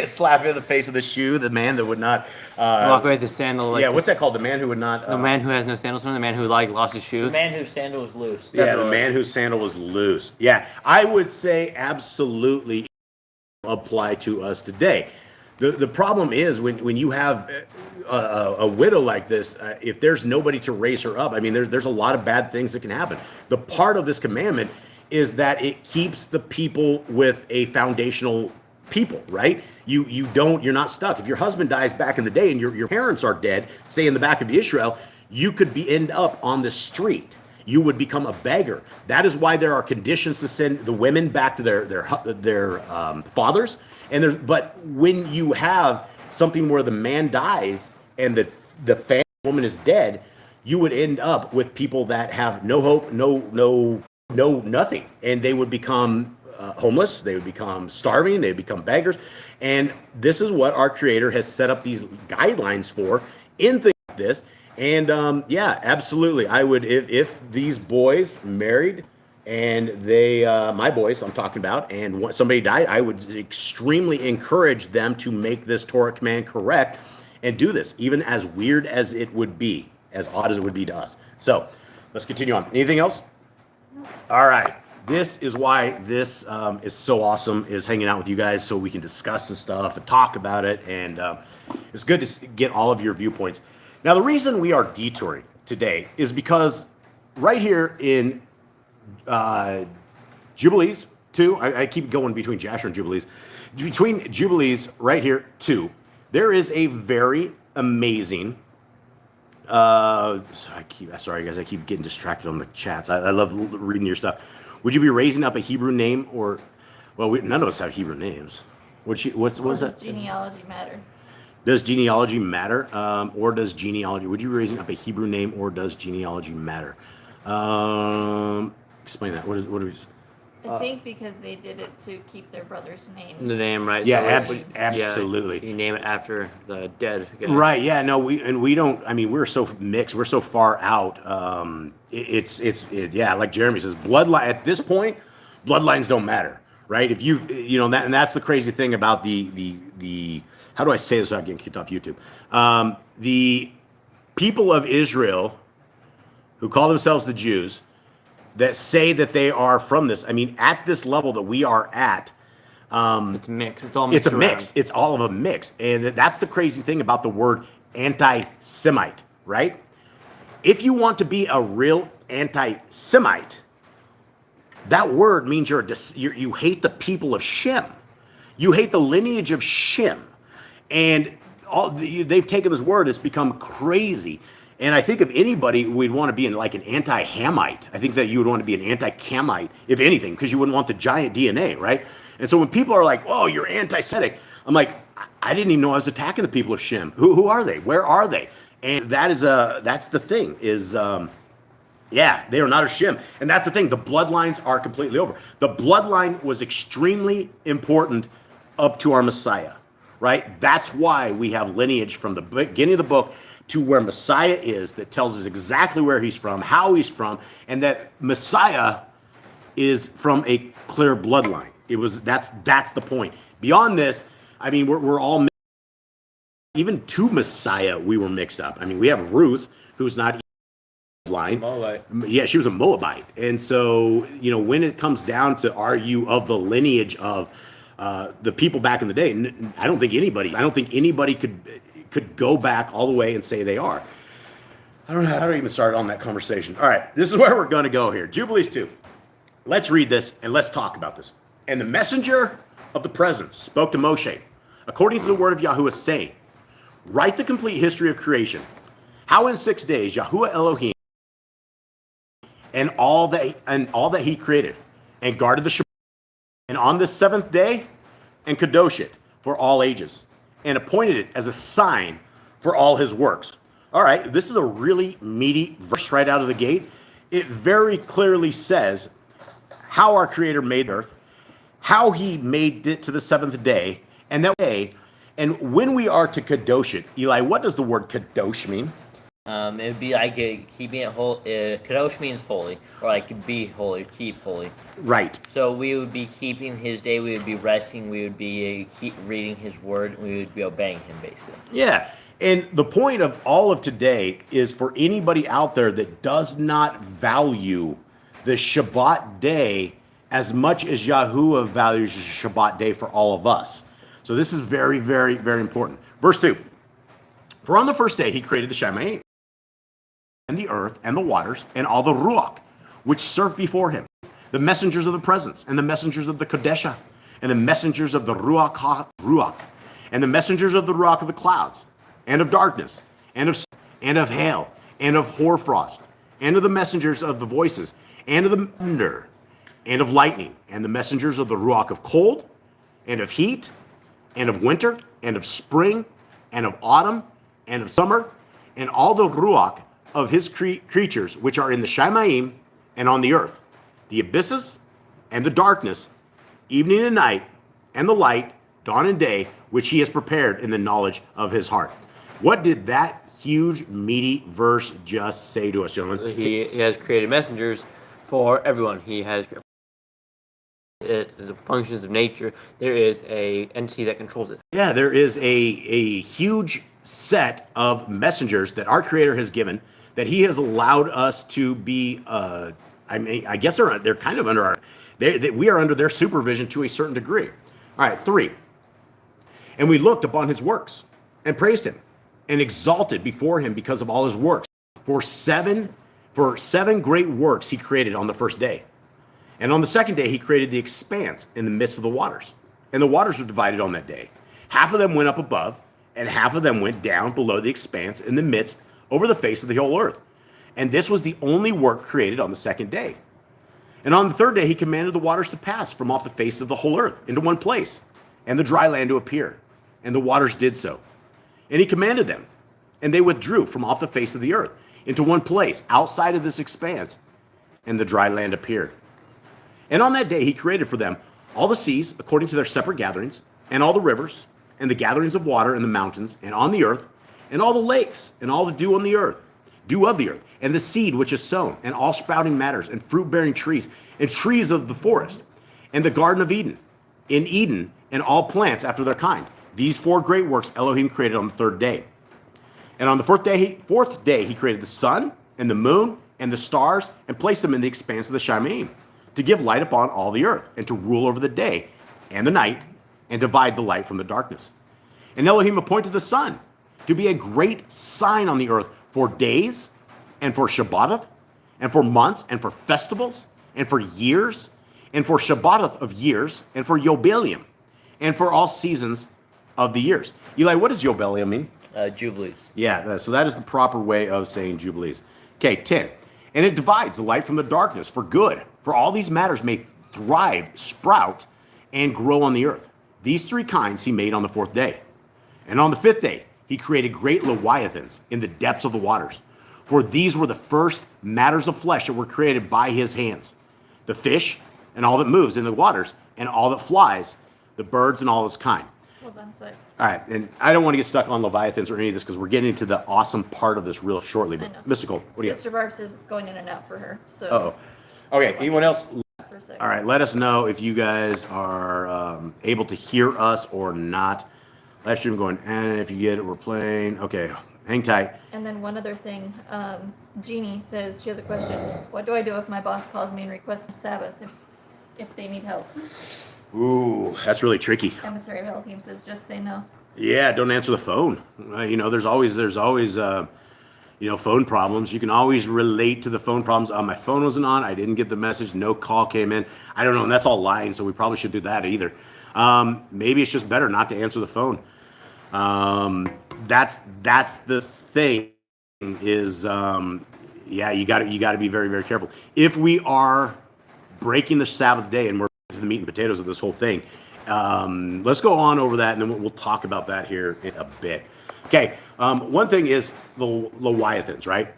Speaker 2: Slap him in the face of the shoe, the man that would not.
Speaker 5: Walk away with the sandal. Like,
Speaker 2: Yeah, what's that called? The man who would not.
Speaker 5: the man who has no sandals on, the man who like lost his shoe.
Speaker 6: The man whose sandal was loose.
Speaker 2: Yeah,
Speaker 6: That's
Speaker 2: the
Speaker 6: what it
Speaker 2: man whose sandal was loose. Yeah, I would say absolutely apply to us today. The problem is when you have a widow like this, if there's nobody to raise her up, I mean, there's a lot of bad things that can happen. The part of this commandment is that it keeps the people with a foundational people, right? You're not stuck. If your husband dies back in the day and your parents are dead, say in the back of Israel, you could end up on the street. You would become a beggar. That is why there are conditions to send the women back to their fathers. But when you have something where the man dies and the family woman is dead, you would end up with people that have no hope, no nothing, and they would become homeless. They would become starving. They would become beggars. And this is what our Creator has set up these guidelines for in things like this. And yeah, absolutely, I would if these boys married. And they, my boys, I'm talking about, and somebody died, I would extremely encourage them to make this Torah command correct and do this, even as weird as it would be, as odd as it would be to us. So let's continue on. Anything else? All right. This is why this is so awesome, is hanging out with you guys so we can discuss this stuff and talk about it. And it's good to get all of your viewpoints. Now, the reason we are detouring today is because right here in Jubilees 2, I keep going between Jasher and Jubilees. Between Jubilees right here 2, there is a very amazing, sorry guys, I keep getting distracted on the chats. I love reading your stuff. Would you be raising up a Hebrew name, or, well, none of us have Hebrew names. What is that?
Speaker 4: Does genealogy matter?
Speaker 2: Does genealogy matter? Or does genealogy, would you be raising up a Hebrew name, or does genealogy matter? Explain that. What are we?
Speaker 4: I think because they did it to keep their brother's name.
Speaker 5: The name, right?
Speaker 2: Yeah,
Speaker 5: So
Speaker 2: absolutely.
Speaker 5: Yeah, you name it after the dead guy.
Speaker 2: Right. Yeah. No. We don't. I mean, we're so mixed. We're so far out. Yeah. Like Jeremy says, bloodline. At this point, bloodlines don't matter, right? If and that's the crazy thing about the. How do I say this without getting kicked off YouTube? The people of Israel, who call themselves the Jews, that say that they are from this. I mean, at this level that we are at,
Speaker 5: It's mixed. It's all mixed.
Speaker 2: it's a mix. It's all of a mix. And that's the crazy thing about the word anti-Semite, right? If you want to be a real anti-Semite, that word means you hate the people of Shem. You hate the lineage of Shem. And they've taken this word, it's become crazy. And I think if anybody, we'd want to be like an anti-Hamite. I think that you would want to be an anti-Camite, if anything, because you wouldn't want the giant DNA, right? And so when people are like, "Oh, you're anti-Semitic," I'm like, I didn't even know I was attacking the people of Shem. Who are they? Where are they? And that's the thing is, yeah, they are not of Shem. And that's the thing. The bloodlines are completely over. The bloodline was extremely important up to our Messiah, right? That's why we have lineage from the beginning of the book to where Messiah is, that tells us exactly where he's from, how he's from, and that Messiah is from a clear bloodline. That's the point. Beyond this, I mean, we're all, even to Messiah, we were mixed up. I mean, we have Ruth, who's not line.
Speaker 5: Moabite.
Speaker 2: Yeah, she was a Moabite. And so, when it comes down to, are you of the lineage of the people back in the day, I don't think anybody could go back all the way and say they are. I don't know how to even start on that conversation. All right, this is where we're going to go here. Jubilees 2. Let's read this and let's talk about this. And the messenger of the presence spoke to Moshe, according to the word of Yahuwah, saying, write the complete history of creation, how in 6 days Yahuwah Elohim and all that he created, and guarded the Shabbat, and on the seventh day, and kadosh it for all ages, and appointed it as a sign for all his works. All right, this is a really meaty verse right out of the gate. It very clearly says how our Creator made the earth, how He made it to the seventh day, and that day, and when we are to kadosh it. Eli, what does the word kadosh mean?
Speaker 6: It would be like keeping it whole. Kadosh means holy, or like be holy, keep holy.
Speaker 2: Right.
Speaker 6: So we would be keeping His day. We would be resting. We would be keep reading His word. We would be obeying Him, basically.
Speaker 2: Yeah. And the point of all of today is for anybody out there that does not value the Shabbat day as much as Yahuwah values the Shabbat day for all of us. So this is very, very, very important. Verse 2. For on the first day He created the Shemayim, and the earth, and the waters, and all the Ruach, which served before Him, the messengers of the presence, and the messengers of the Kodesha, and the messengers of the Ruach, and the messengers of the Ruach of the clouds, and of darkness, and of hail, and of hoarfrost, and of the messengers of the voices, and of the thunder, and of lightning, and the messengers of the Ruach of cold, and of heat, and of winter, and of spring, and of autumn, and of summer, and all the Ruach of His creatures which are in the Shemayim and on the earth, the abysses and the darkness, evening and night, and the light, dawn and day, which He has prepared in the knowledge of His heart. What did that huge, meaty verse just say to us, gentlemen?
Speaker 5: He has created messengers for everyone. He has the functions of nature. There is a entity that controls it.
Speaker 2: Yeah, there is a huge set of messengers that our Creator has given, that He has allowed us to be. I guess they're kind of under our. We are under their supervision to a certain degree. All right, 3. And we looked upon His works and praised Him and exalted before Him because of all His works. For seven great works He created on the first day. And on the second day He created the expanse in the midst of the waters. And the waters were divided on that day. Half of them went up above, and half of them went down below the expanse in the midst over the face of the whole earth. And this was the only work created on the second day. And on the third day He commanded the waters to pass from off the face of the whole earth into one place, and the dry land to appear. And the waters did so. And He commanded them, and they withdrew from off the face of the earth into one place outside of this expanse, and the dry land appeared. And on that day He created for them all the seas according to their separate gatherings, and all the rivers, and the gatherings of water in the mountains, and on the earth, and all the lakes, and all the dew of the earth, and the seed which is sown, and all sprouting matters, and fruit-bearing trees, and trees of the forest, and the garden of Eden, in Eden, and all plants after their kind. These 4 great works Elohim created on the third day. And on the fourth day He created the sun, and the moon, and the stars, and placed them in the expanse of the Shemayim, to give light upon all the earth, and to rule over the day and the night, and divide the light from the darkness. And Elohim appointed the sun to be a great sign on the earth for days, and for Shabbath, and for months, and for festivals, and for years, and for Shabbath of years, and for Yobilium, and for all seasons of the years. Eli, what does Yobilium mean?
Speaker 6: Jubilees.
Speaker 2: Yeah, so that is the proper way of saying Jubilees. Okay, 10. And it divides the light from the darkness for good, for all these matters may thrive, sprout, and grow on the earth. These 3 kinds He made on the 4th day. And on the 5th day He created great leviathans in the depths of the waters. For these were the first matters of flesh that were created by His hands. The fish and all that moves in the waters, and all that flies, the birds and all its kind.
Speaker 4: Hold on a sec.
Speaker 2: All right, and I don't want to get stuck on leviathans or any of this because we're getting into the awesome part of this real shortly.
Speaker 4: I
Speaker 2: But
Speaker 4: know.
Speaker 2: Mystical, what do you
Speaker 4: Sister Barb says it's going in and out for her. So
Speaker 2: Uh-oh. Okay, anyone else?
Speaker 4: for a second.
Speaker 2: All right, let us know if you guys are able to hear us or not. Last stream going, and if you get it, we're playing. Okay, hang tight.
Speaker 4: And then one other thing, Jeannie says she has a question. What do I do if my boss calls me and requests Sabbath if they need help?
Speaker 2: Ooh, that's really tricky.
Speaker 4: Emissary of Elohim says just say no.
Speaker 2: Yeah, don't answer the phone. There's always phone problems. You can always relate to the phone problems. My phone wasn't on. I didn't get the message. No call came in. I don't know, and that's all lying, so we probably should do that either. Maybe it's just better not to answer the phone. That's the thing is, you got to be very, very careful. If we are breaking the Sabbath day and we're to the meat and potatoes of this whole thing, let's go on over that, and then we'll talk about that here in a bit. Okay, one thing is the Leviathans, right?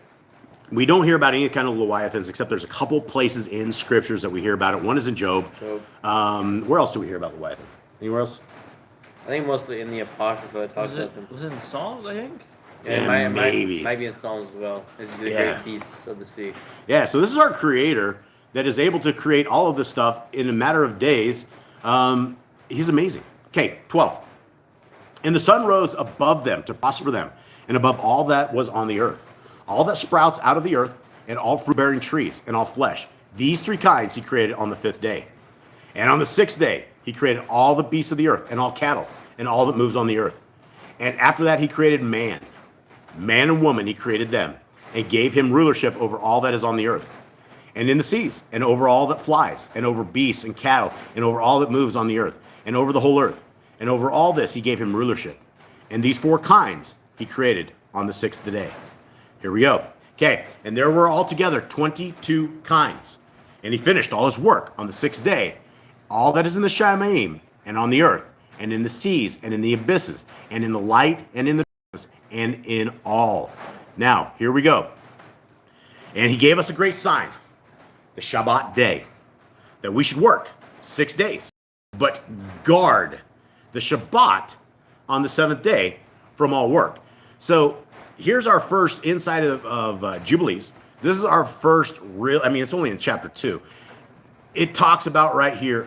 Speaker 2: We don't hear about any kind of Leviathans, except there's a couple places in scriptures that we hear about it. One is in Job. Where else do we hear about Leviathans? Anywhere else?
Speaker 5: I think mostly in the Apocrypha it talks about them.
Speaker 3: Was it in Psalms, I think?
Speaker 2: Yeah, maybe.
Speaker 5: Might be in Psalms as well. This is the
Speaker 2: Yeah.
Speaker 5: great beasts of the sea.
Speaker 2: Yeah, so this is our creator that is able to create all of this stuff in a matter of days. He's amazing. Okay, 12. And the sun rose above them to prosper them, and above all that was on the earth, all that sprouts out of the earth, and all fruit-bearing trees, and all flesh. These three kinds he created on the 5th day. And on the 6th day, he created all the beasts of the earth, and all cattle, and all that moves on the earth. And after that, he created man. Man and woman, he created them, and gave him rulership over all that is on the earth, and in the seas, and over all that flies, and over beasts and cattle, and over all that moves on the earth, and over the whole earth. And over all this, he gave him rulership. And these 4 kinds he created on the 6th day. Here we go. Okay, and there were altogether 22 kinds. And he finished all his work on the 6th day. All that is in the Shamayim, and on the earth, and in the seas, and in the abysses, and in the light, and in the darkness, and in all. Now, here we go. And he gave us a great sign, the Shabbat day, that we should work 6 days, but guard the Shabbat on the 7th day from all work. So here's our first insight of Jubilees. This is our first real, I mean, it's only in chapter 2. It talks about right here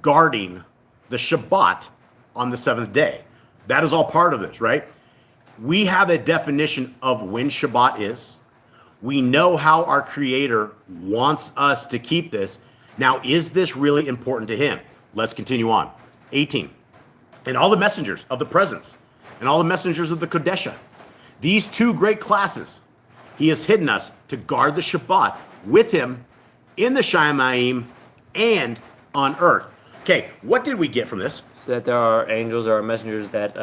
Speaker 2: guarding the Shabbat on the 7th day. That is all part of this, right? We have a definition of when Shabbat is. We know how our Creator wants us to keep this. Now, is this really important to him? Let's continue on. 18. And all the messengers of the presence, and all the messengers of the Kodesha, these 2 great classes, he has hidden us to guard the Shabbat with him in the Shamayim and on earth. Okay, what did we get from this?
Speaker 5: So that there are angels or messengers that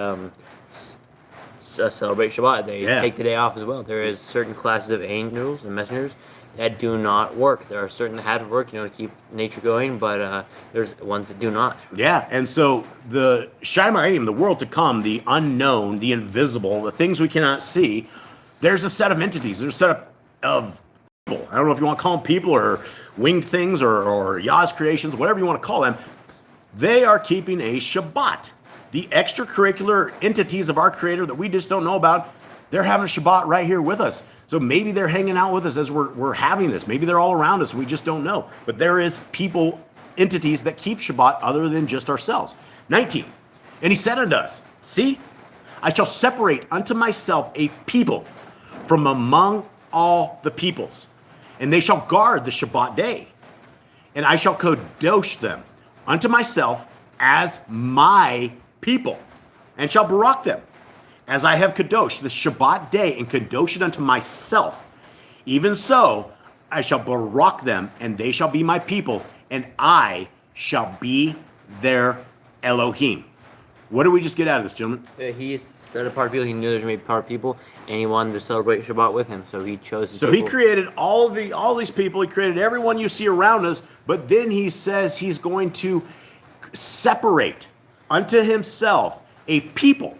Speaker 5: celebrate Shabbat. They take the day off as well. There is certain classes of angels and messengers that do not work. There are certain that have to work, to keep nature going, but there's ones that do not.
Speaker 2: Yeah, and so the Shamayim, the world to come, the unknown, the invisible, the things we cannot see, there's a set of entities. There's a set of people. I don't know if you want to call them people or winged things or Yah's creations, whatever you want to call them. They are keeping a Shabbat. The extracurricular entities of our Creator that we just don't know about, they're having a Shabbat right here with us. So maybe they're hanging out with us as we're having this. Maybe they're all around us. We just don't know. But there is people, entities that keep Shabbat other than just ourselves. 19. And he said unto us, see, I shall separate unto myself a people from among all the peoples, and they shall guard the Shabbat day. And I shall kadosh them unto myself as my people, and shall barak them, as I have kadosh the Shabbat day, and kadosh it unto myself. Even so, I shall barak them, and they shall be my people, and I shall be their Elohim. What did we just get out of this, gentlemen?
Speaker 5: He set apart people. He knew there was going to be apart people, and he wanted to celebrate Shabbat with him, so he chose his
Speaker 2: So
Speaker 5: people.
Speaker 2: he created all these people. He created everyone you see around us, but then he says he's going to separate unto himself a people.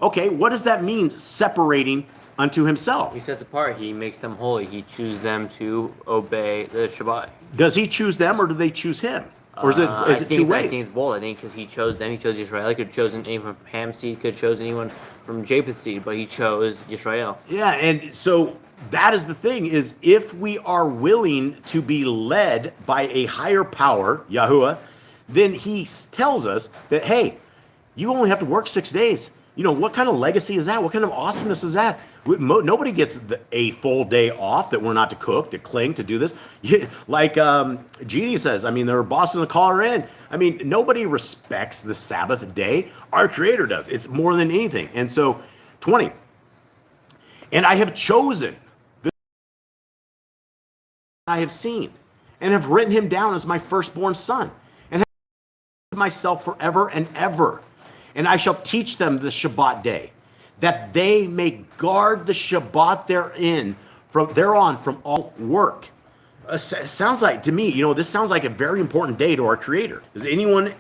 Speaker 2: Okay, what does that mean, separating unto himself?
Speaker 5: He sets apart. He makes them holy. He chooses them to obey the Shabbat.
Speaker 2: Does he choose them, or do they choose him? Or is it
Speaker 5: I
Speaker 2: two
Speaker 5: think
Speaker 2: ways?
Speaker 5: it's both. I think because he chose them. He chose Israel. He could have chosen anyone from Ham's seed. Could have chosen anyone from Japheth's seed, but he chose Israel.
Speaker 2: Yeah, and so that is the thing, is if we are willing to be led by a higher power, Yahuwah, then he tells us that, hey, you only have to work 6 days. What kind of legacy is that? What kind of awesomeness is that? Nobody gets a full day off that we're not to cook, to clean, to do this. Like Jeannie says, they're bossing the caller in. Nobody respects the Sabbath day. Our Creator does. It's more than anything. And so, 20. And I have chosen the I have seen, and have written him down as my firstborn son, and have myself forever and ever. And I shall teach them the Shabbat day, that they may guard the Shabbat thereon from all work. Sounds like, to me, this sounds like a very important day to our Creator. Does anyone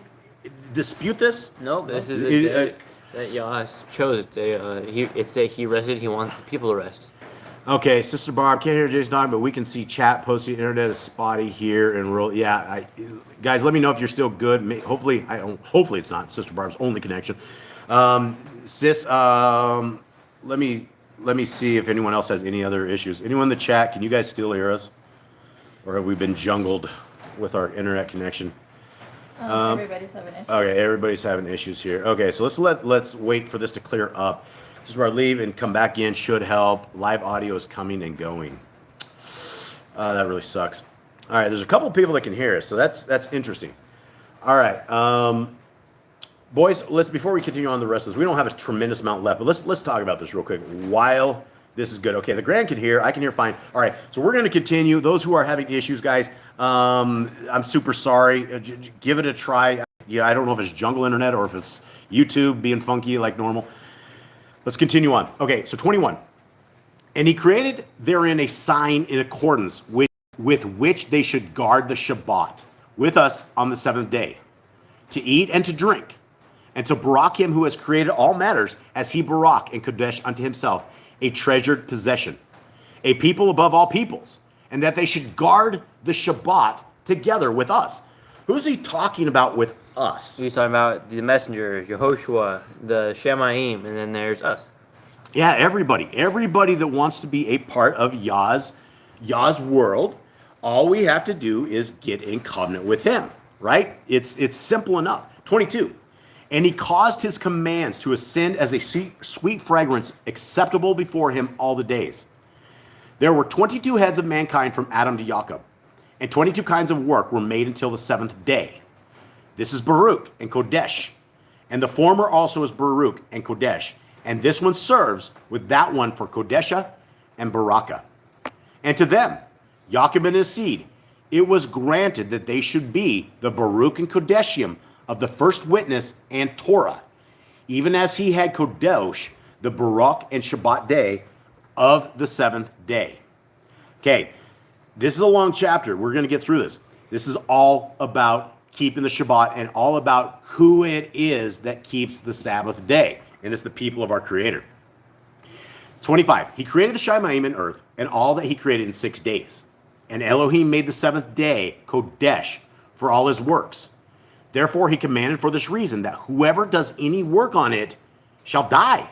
Speaker 2: dispute this?
Speaker 5: No, this is a day that Yah chose. It's a he rested. He wants people to rest.
Speaker 2: Okay, Sister Barb, can't hear Jason talking, but we can see chat posting. Internet is spotty here and real. Yeah, guys, let me know if you're still good. Hopefully, hopefully it's not Sister Barb's only connection. Sis, let me see if anyone else has any other issues. Anyone in the chat? Can you guys still hear us, or have we been jungled with our internet connection?
Speaker 4: Everybody's having issues.
Speaker 2: Okay, everybody's having issues here. Okay, so let's wait for this to clear up. This is where I leave and come back in should help. Live audio is coming and going. That really sucks. All right, there's a couple people that can hear us, so that's interesting. All right, boys, before we continue on the rest of this, we don't have a tremendous amount left, but let's talk about this real quick while this is good. Okay, the Grand can hear, I can hear fine. All right, so we're going to continue. Those who are having issues, guys, I'm super sorry. Give it a try. Yeah, I don't know if it's jungle internet or if it's YouTube being funky like normal. Let's continue on. Okay, so 21. And he created therein a sign in accordance with which they should guard the Shabbat with us on the seventh day, to eat and to drink, and to barak him who has created all matters, as he barak and kodesh unto himself, a treasured possession, a people above all peoples, and that they should guard the Shabbat together with us. Who's he talking about with us?
Speaker 5: He's talking about the messengers, Yehoshua, the Shemaim, and then there's us.
Speaker 2: Yeah, everybody that wants to be a part of Yah's world. All we have to do is get in covenant with him, right? It's simple enough. 22. And he caused his commands to ascend as a sweet fragrance acceptable before him all the days. There were 22 heads of mankind from Adam to Jacob, and 22 kinds of work were made until the seventh day. This is Baruch and Kodesh, and the former also is Baruch and Kodesh, and this one serves with that one for Kodesha and Baraka. And to them, Jacob and his seed, it was granted that they should be the Baruch and Kodeshim of the first witness and Torah, even as he had Kodesh, the Baruch and Shabbat day of the seventh day. Okay, this is a long chapter. We're going to get through this. This is all about keeping the Shabbat and all about who it is that keeps the Sabbath day. And it's the people of our Creator. 25. He created the Shemaim and earth and all that he created in 6 days. And Elohim made the seventh day Kodesh for all his works. Therefore he commanded for this reason that whoever does any work on it shall die,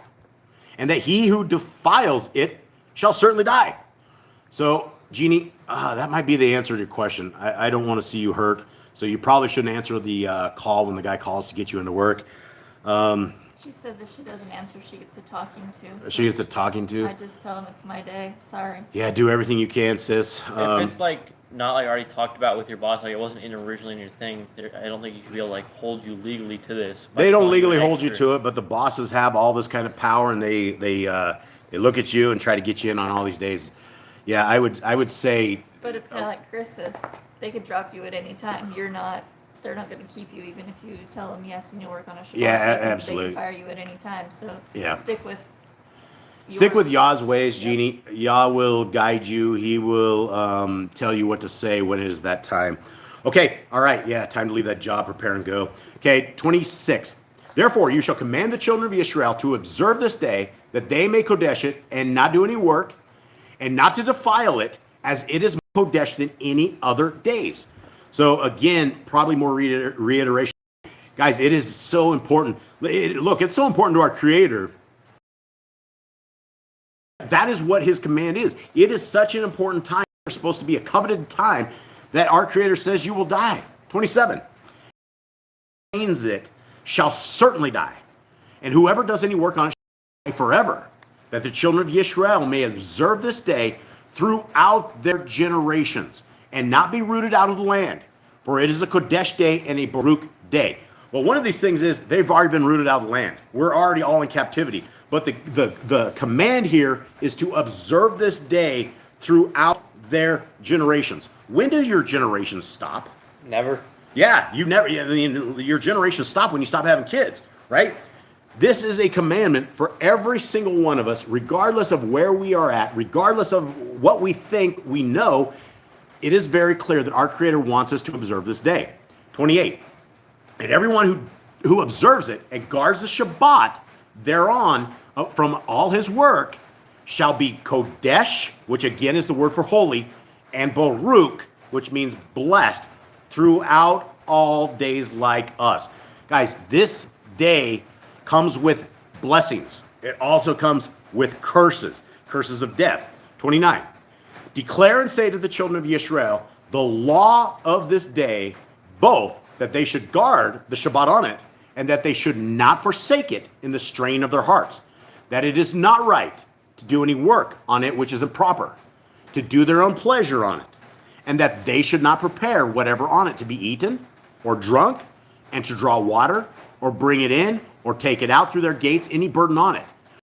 Speaker 2: and that he who defiles it shall certainly die. So, Jeannie, that might be the answer to your question. I don't want to see you hurt, so you probably shouldn't answer the call when the guy calls to get you into work.
Speaker 4: She says if she doesn't answer, she gets a talking to.
Speaker 2: She gets a talking to?
Speaker 4: I just tell him it's my day. Sorry.
Speaker 2: Yeah, do everything you can, sis.
Speaker 3: If it's like not like already talked about with your boss, like it wasn't originally in your thing, I don't think you should be able to like hold you legally to this.
Speaker 2: They don't legally hold you to it, but the bosses have all this kind of power, and they look at you and try to get you in on all these days. Yeah, I would say.
Speaker 4: But it's kind of like Chris says. They could drop you at any time. They're not going to keep you even if you tell them yes and you work on a Shabbat.
Speaker 2: Yeah, absolutely.
Speaker 4: They can fire you at any time. So
Speaker 2: yeah.
Speaker 4: Stick with
Speaker 2: Yah's ways, Jeannie. Yah will guide you. He will tell you what to say when it is that time. Okay, all right. Yeah, time to leave that job, prepare and go. Okay, 26. Therefore, you shall command the children of Israel to observe this day, that they may Kodesh it and not do any work, and not to defile it, as it is more Kodesh than any other days. So again, probably more reiteration. Guys, it is so important. Look, it's so important to our Creator. That is what his command is. It is such an important time. It's supposed to be a coveted time that our Creator says you will die. 27. It shall certainly die. And whoever does any work on it shall die forever. That the children of Israel may observe this day throughout their generations, and not be rooted out of the land. For it is a Kodesh day and a Baruch day. Well, one of these things is they've already been rooted out of the land. We're already all in captivity. But the command here is to observe this day throughout their generations. When do your generations stop?
Speaker 5: Never.
Speaker 2: Yeah, your generations stop when you stop having kids, right? This is a commandment for every single one of us, regardless of where we are at, regardless of what we think we know. It is very clear that our Creator wants us to observe this day. 28. And everyone who observes it and guards the Shabbat thereon from all his work shall be Kodesh, which again is the word for holy, and Baruch, which means blessed, throughout all days like us. Guys, this day comes with blessings. It also comes with curses, curses of death. 29. Declare and say to the children of Israel the law of this day, both that they should guard the Shabbat on it, and that they should not forsake it in the strain of their hearts, that it is not right to do any work on it which is improper, to do their own pleasure on it, and that they should not prepare whatever on it to be eaten or drunk, and to draw water, or bring it in, or take it out through their gates, any burden on it.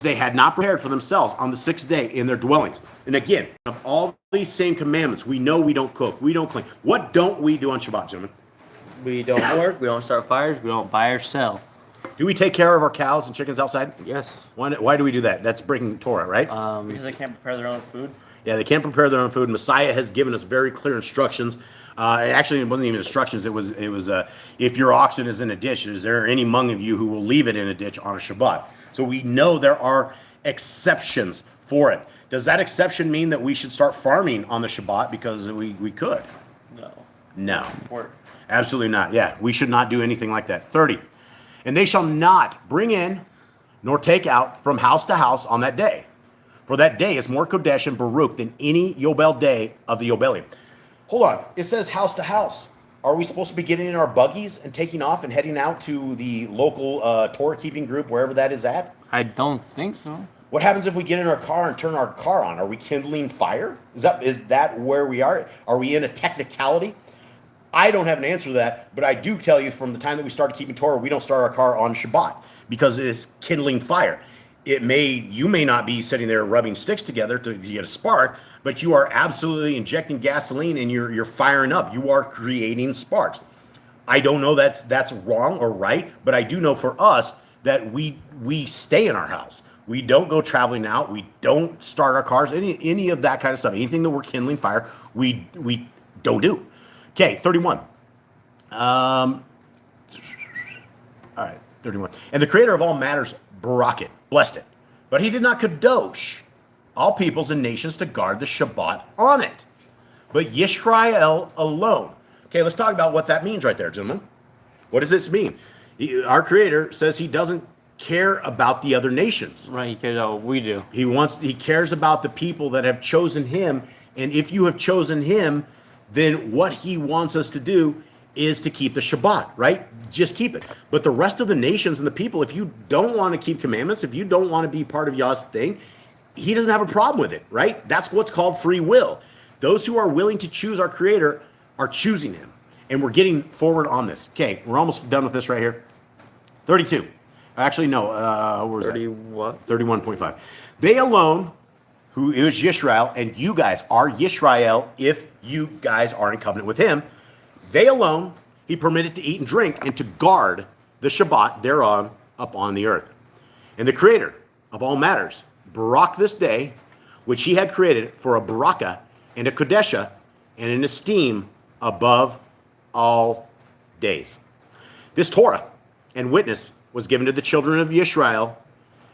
Speaker 2: They had not prepared for themselves on the 6th day in their dwellings. And again, of all these same commandments, we know we don't cook, we don't clean. What don't we do on Shabbat, gentlemen?
Speaker 5: We don't work. We don't start fires. We don't buy or sell.
Speaker 2: Do we take care of our cows and chickens outside?
Speaker 5: Yes.
Speaker 2: Why do we do that? That's breaking Torah, right?
Speaker 6: Because they can't prepare their own food.
Speaker 2: Yeah, they can't prepare their own food. Messiah has given us very clear instructions. Actually, it wasn't even instructions. It was if your oxen is in a ditch, is there any among of you who will leave it in a ditch on a Shabbat? So we know there are exceptions for it. Does that exception mean that we should start farming on the Shabbat because we could?
Speaker 6: No.
Speaker 2: No.
Speaker 6: Work.
Speaker 2: Absolutely not. Yeah, we should not do anything like that. 30. And they shall not bring in nor take out from house to house on that day. For that day is more Kodesh and Baruch than any Yobel day of the Yobelim. Hold on. It says house to house. Are we supposed to be getting in our buggies and taking off and heading out to the local Torah keeping group, wherever that is at?
Speaker 5: I don't think so.
Speaker 2: What happens if we get in our car and turn our car on? Are we kindling fire? Is that where we are? Are we in a technicality? I don't have an answer to that, but I do tell you from the time that we started keeping Torah, we don't start our car on Shabbat because it is kindling fire. You may not be sitting there rubbing sticks together to get a spark, but you are absolutely injecting gasoline and you're firing up. You are creating sparks. I don't know that's wrong or right, but I do know for us that we stay in our house. We don't go traveling out. We don't start our cars. Any of that kind of stuff. Anything that we're kindling fire, we don't do. Okay, 31. All right, 31. And the creator of all matters barak it, blessed it. But he did not kadosh all peoples and nations to guard the Shabbat on it, but Yisrael alone. Okay, let's talk about what that means right there, gentlemen. What does this mean? Our creator says he doesn't care about the other nations.
Speaker 5: Right, he cares about what we do.
Speaker 2: He cares about the people that have chosen him, and if you have chosen him, then what he wants us to do is to keep the Shabbat, right? Just keep it. But the rest of the nations and the people, if you don't want to keep commandments, if you don't want to be part of Yah's thing, he doesn't have a problem with it, right? That's what's called free will. Those who are willing to choose our creator are choosing him. And we're getting forward on this. Okay, we're almost done with this right here. 32. Actually, no. Where is
Speaker 5: 30
Speaker 2: that?
Speaker 5: what?
Speaker 2: 31.5. They alone, who is Yisrael, and you guys are Yisrael if you guys are in covenant with him. They alone, he permitted to eat and drink and to guard the Shabbat thereon upon the earth. And the creator of all matters barak this day, which he had created for a baraka and a kodesha and an esteem above all days. This Torah and witness was given to the children of Yisrael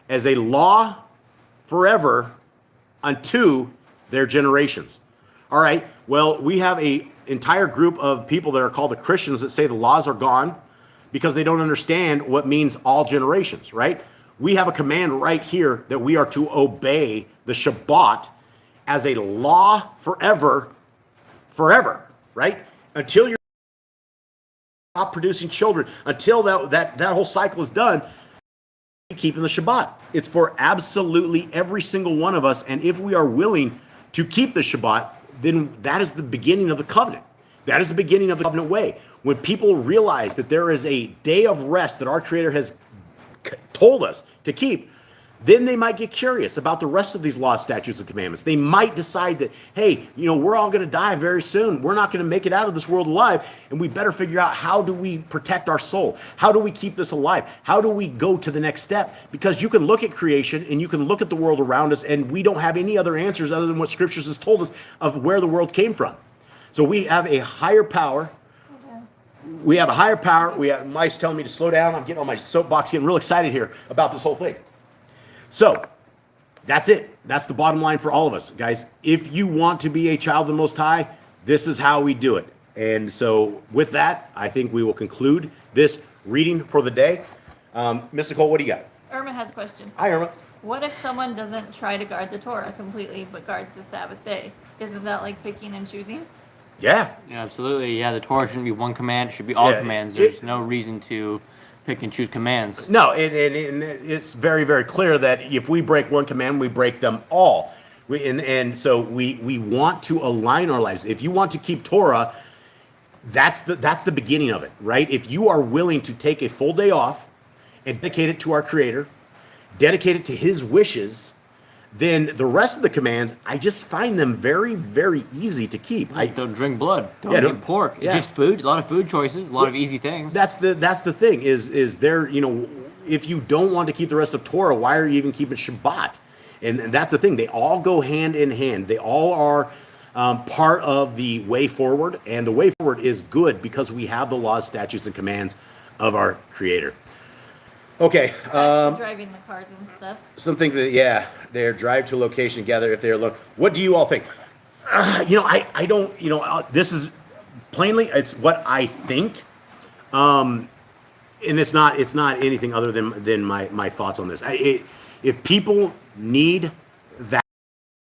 Speaker 2: as a law forever unto their generations. All right, well, we have a entire group of people that are called the Christians that say the laws are gone because they don't understand what means all generations, right? We have a command right here that we are to obey the Shabbat as a law forever, right? Until you're stop producing children, until that whole cycle is done, keeping the Shabbat. It's for absolutely every single one of us, and if we are willing to keep the Shabbat, then that is the beginning of the covenant. That is the beginning of the covenant way. When people realize that there is a day of rest that our Creator has told us to keep, then they might get curious about the rest of these laws, statutes, and commandments. They might decide that, hey, we're all going to die very soon. We're not going to make it out of this world alive, and we better figure out how do we protect our soul? How do we keep this alive? How do we go to the next step? Because you can look at creation, and you can look at the world around us, and we don't have any other answers other than what Scriptures has told us of where the world came from. So we have a higher power. We have a higher power. Mike's telling me to slow down. I'm getting on my soapbox, getting real excited here about this whole thing. So, that's it. That's the bottom line for all of us, guys. If you want to be a child of the Most High, this is how we do it. And so with that, I think we will conclude this reading for the day. Mr. Cole, what do you got?
Speaker 4: Irma has a question.
Speaker 2: Hi, Irma.
Speaker 4: What if someone doesn't try to guard the Torah completely but guards the Sabbath day? Isn't that like picking and choosing?
Speaker 2: Yeah.
Speaker 5: Yeah, absolutely. Yeah, the Torah shouldn't be one command; it should be all
Speaker 2: Yeah,
Speaker 5: commands. There's no reason to pick and choose commands.
Speaker 2: No, and it's very, very clear that if we break one command, we break them all. And so we want to align our lives. If you want to keep Torah, that's the beginning of it, right? If you are willing to take a full day off and dedicate it to our Creator, dedicate it to His wishes, then the rest of the commands, I just find them very, very easy to keep.
Speaker 5: Don't drink blood. Don't
Speaker 2: Yeah,
Speaker 5: eat
Speaker 2: don't-
Speaker 5: pork.
Speaker 2: yeah.
Speaker 5: Just food. A lot of food choices. A lot of easy things.
Speaker 2: That's the thing is there, if you don't want to keep the rest of Torah, why are you even keeping Shabbat? And that's the thing. They all go hand in hand. They all are part of the way forward. And the way forward is good because we have the laws, statutes, and commands of our Creator. Okay.
Speaker 4: Driving the cars and stuff.
Speaker 2: Something that, they're drive to a location, gather if they're alone. What do you all think? I don't, this is plainly, it's what I think. And it's not anything other than my thoughts on this. If people need that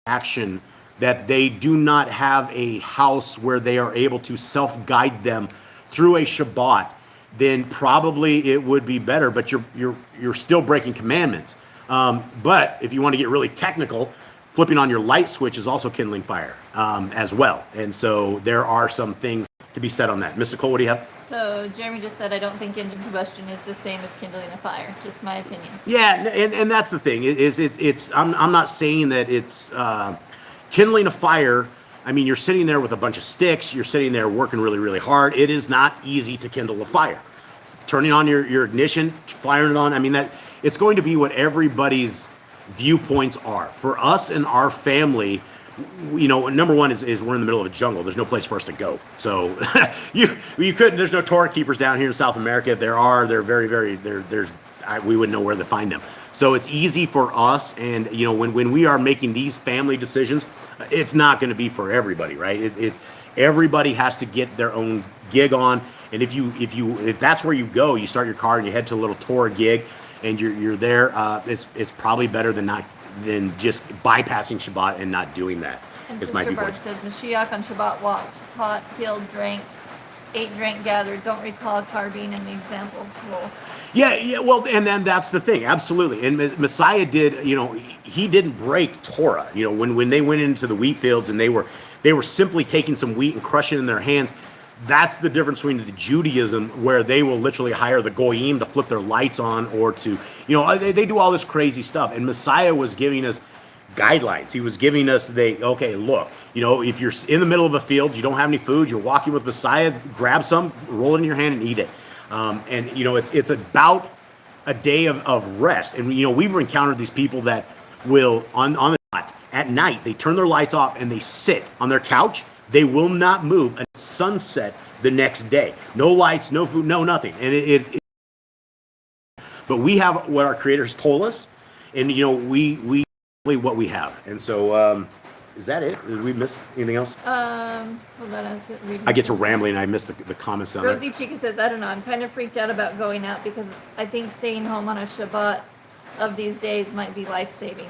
Speaker 2: action, that they do not have a house where they are able to self-guide them through a Shabbat, then probably it would be better. But you're still breaking commandments. But if you want to get really technical, flipping on your light switch is also kindling fire as well. And so there are some things to be said on that. Mr. Cole, what do you have?
Speaker 4: So Jeremy just said, I don't think engine combustion is the same as kindling a fire. Just my opinion.
Speaker 2: Yeah, and that's the thing. I'm not saying that it's kindling a fire. I mean, you're sitting there with a bunch of sticks. You're sitting there working really, really hard. It is not easy to kindle a fire. Turning on your ignition, firing it on. I mean, it's going to be what everybody's viewpoints are. For us and our family, number one is we're in the middle of a jungle. There's no place for us to go. So you couldn't. There's no Torah keepers down here in South America. If there are, they're very, very. We wouldn't know where to find them. So it's easy for us. And when we are making these family decisions, it's not going to be for everybody, right? Everybody has to get their own gig on. And if that's where you go, you start your car and you head to a little Torah gig, and you're there. It's probably better than just bypassing Shabbat and not doing that.
Speaker 4: And
Speaker 2: Is my
Speaker 4: Sister Barb
Speaker 2: viewpoint.
Speaker 4: says, Mashiach on Shabbat walked, taught, healed, drank, ate, drank, gathered. Don't recall carbine in the example. Cool.
Speaker 2: Yeah, well, and then that's the thing, absolutely. And Messiah did, he didn't break Torah. When they went into the wheat fields and they were simply taking some wheat and crushing it in their hands. That's the difference between the Judaism, where they will literally hire the goyim to flip their lights on, or to, they do all this crazy stuff. And Messiah was giving us guidelines. He was giving us look, if you're in the middle of a field, you don't have any food, you're walking with Messiah, grab some, roll it in your hand and eat it. And it's about a day of rest. And we've encountered these people that will on the dot at night, they turn their lights off and they sit on their couch. They will not move until sunset the next day. No lights, no food, no nothing. And but we have what our Creator has told us, and we what we have. And so is that it? Did we miss anything else?
Speaker 4: Hold on, I was reading.
Speaker 2: I get to rambling and I missed the comments on
Speaker 4: Rosie
Speaker 2: it.
Speaker 4: Chica says, I don't know, I'm kind of freaked out about going out because I think staying home on a Shabbat of these days might be life-saving.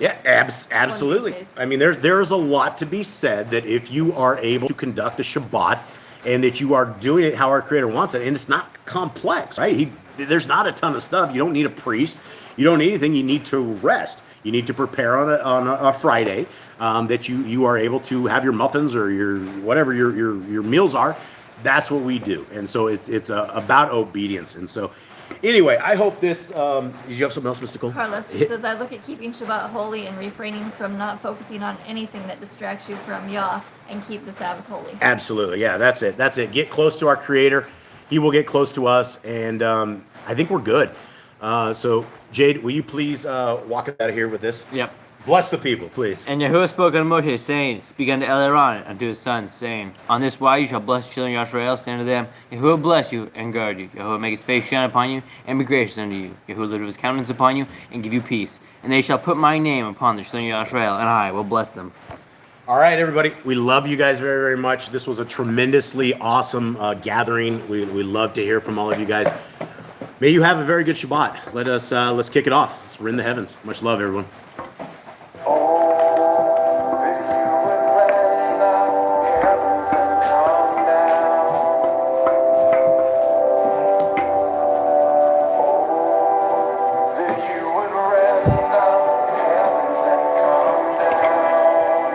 Speaker 2: Yeah, absolutely.
Speaker 4: One of these days.
Speaker 2: I mean, there's a lot to be said that if you are able to conduct a Shabbat and that you are doing it how our Creator wants it, and it's not complex, right? There's not a ton of stuff. You don't need a priest. You don't need anything. You need to rest. You need to prepare on a Friday that you are able to have your muffins or your whatever your meals are. That's what we do, and so it's about obedience. And so, anyway, I hope this. Did you have something else, Mr. Cole?
Speaker 4: Carlos says, I look at keeping Shabbat holy and refraining from not focusing on anything that distracts you from Yah and keep the Sabbath holy.
Speaker 2: Absolutely, yeah, that's it. Get close to our Creator. He will get close to us, and I think we're good. So, Jade, will you please walk us out of here with this?
Speaker 5: Yep.
Speaker 2: Bless the people, please.
Speaker 5: And Yahuwah spoke unto Moshe, saying, Speak unto Aaron, unto his sons, saying, On this wise you shall bless the children of Israel, saying unto them, Yahuwah bless you and guard you. Yahuwah make his face shine upon you, and be gracious unto you. Yahuwah lift up his countenance upon you, and give you peace. And they shall put my name upon the children of Israel, and I will bless them.
Speaker 2: All right, everybody. We love you guys very, very much. This was a tremendously awesome gathering. We love to hear from all of you guys. May you have a very good Shabbat. Let's kick it off. We're in the heavens. Much love, everyone.
Speaker 1: Oh, that you would rend the heavens and come down. Oh, that you would rend the heavens and come down.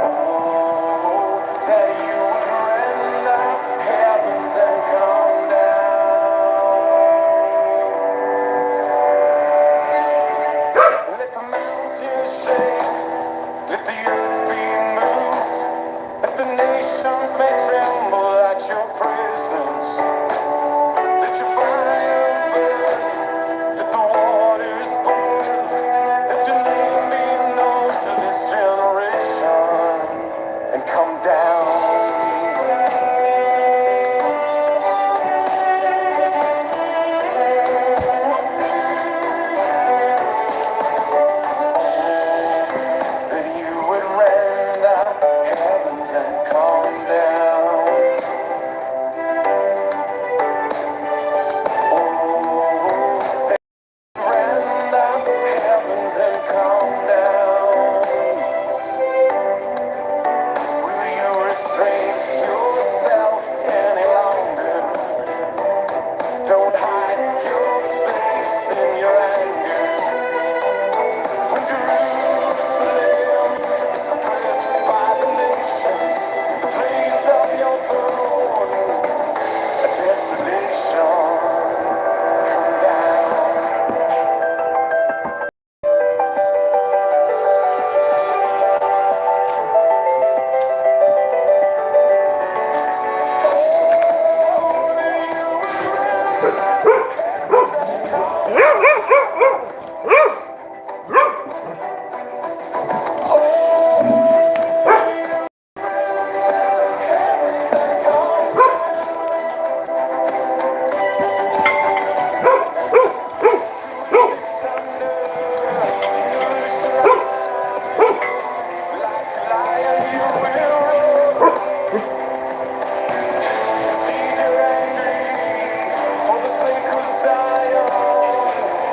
Speaker 1: Oh, that you would rend the heavens and come down. Let the mountains shake, let the earth be moved, let the nations may tremble at your presence. Let your fire burn, let the waters boil, let your name be known to this generation, and come down. That you would rend the heavens and come down. Oh, that you rend the heavens and come down. Will you restrain yourself any longer? Don't hide your face in your anger. When Jerusalem is oppressed by the nations, the place of your throne, a desolation, come down. Like a lion you will roar. Eager and greedy for the sake of Zion,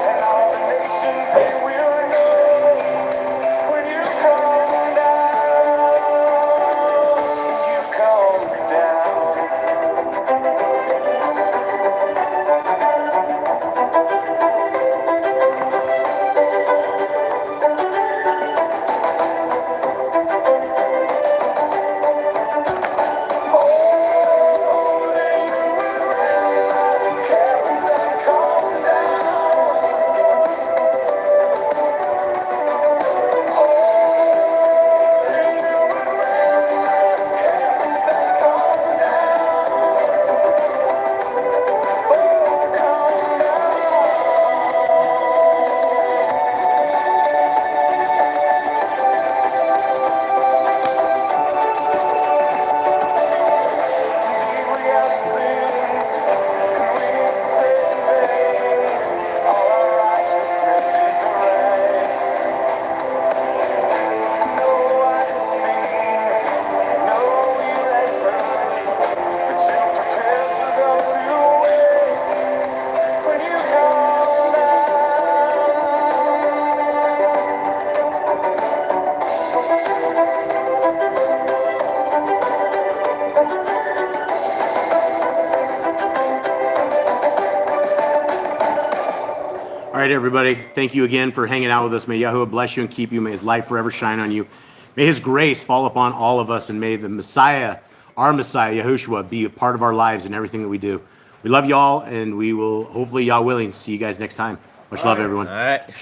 Speaker 1: and all the nations they will know when you come down. You come down. Oh, that you would rend the heavens and come down. Oh, that you would rend the heavens and come down. Oh, come down. Indeed we have sinned, and we need saving. All our righteousness is rags. No eye has seen, no ear has heard, but you prepare for those who wait when you come down.
Speaker 2: All right, everybody. Thank you again for hanging out with us. May Yahuwah bless you and keep you. May his light forever shine on you. May his grace fall upon all of us, and may the Messiah, our Messiah, Yahushua, be a part of our lives and everything that we do. We love you all, and we will, hopefully, Yah willing, see you guys next time. Much love, everyone.
Speaker 6: All right.
Speaker 2: Shalom.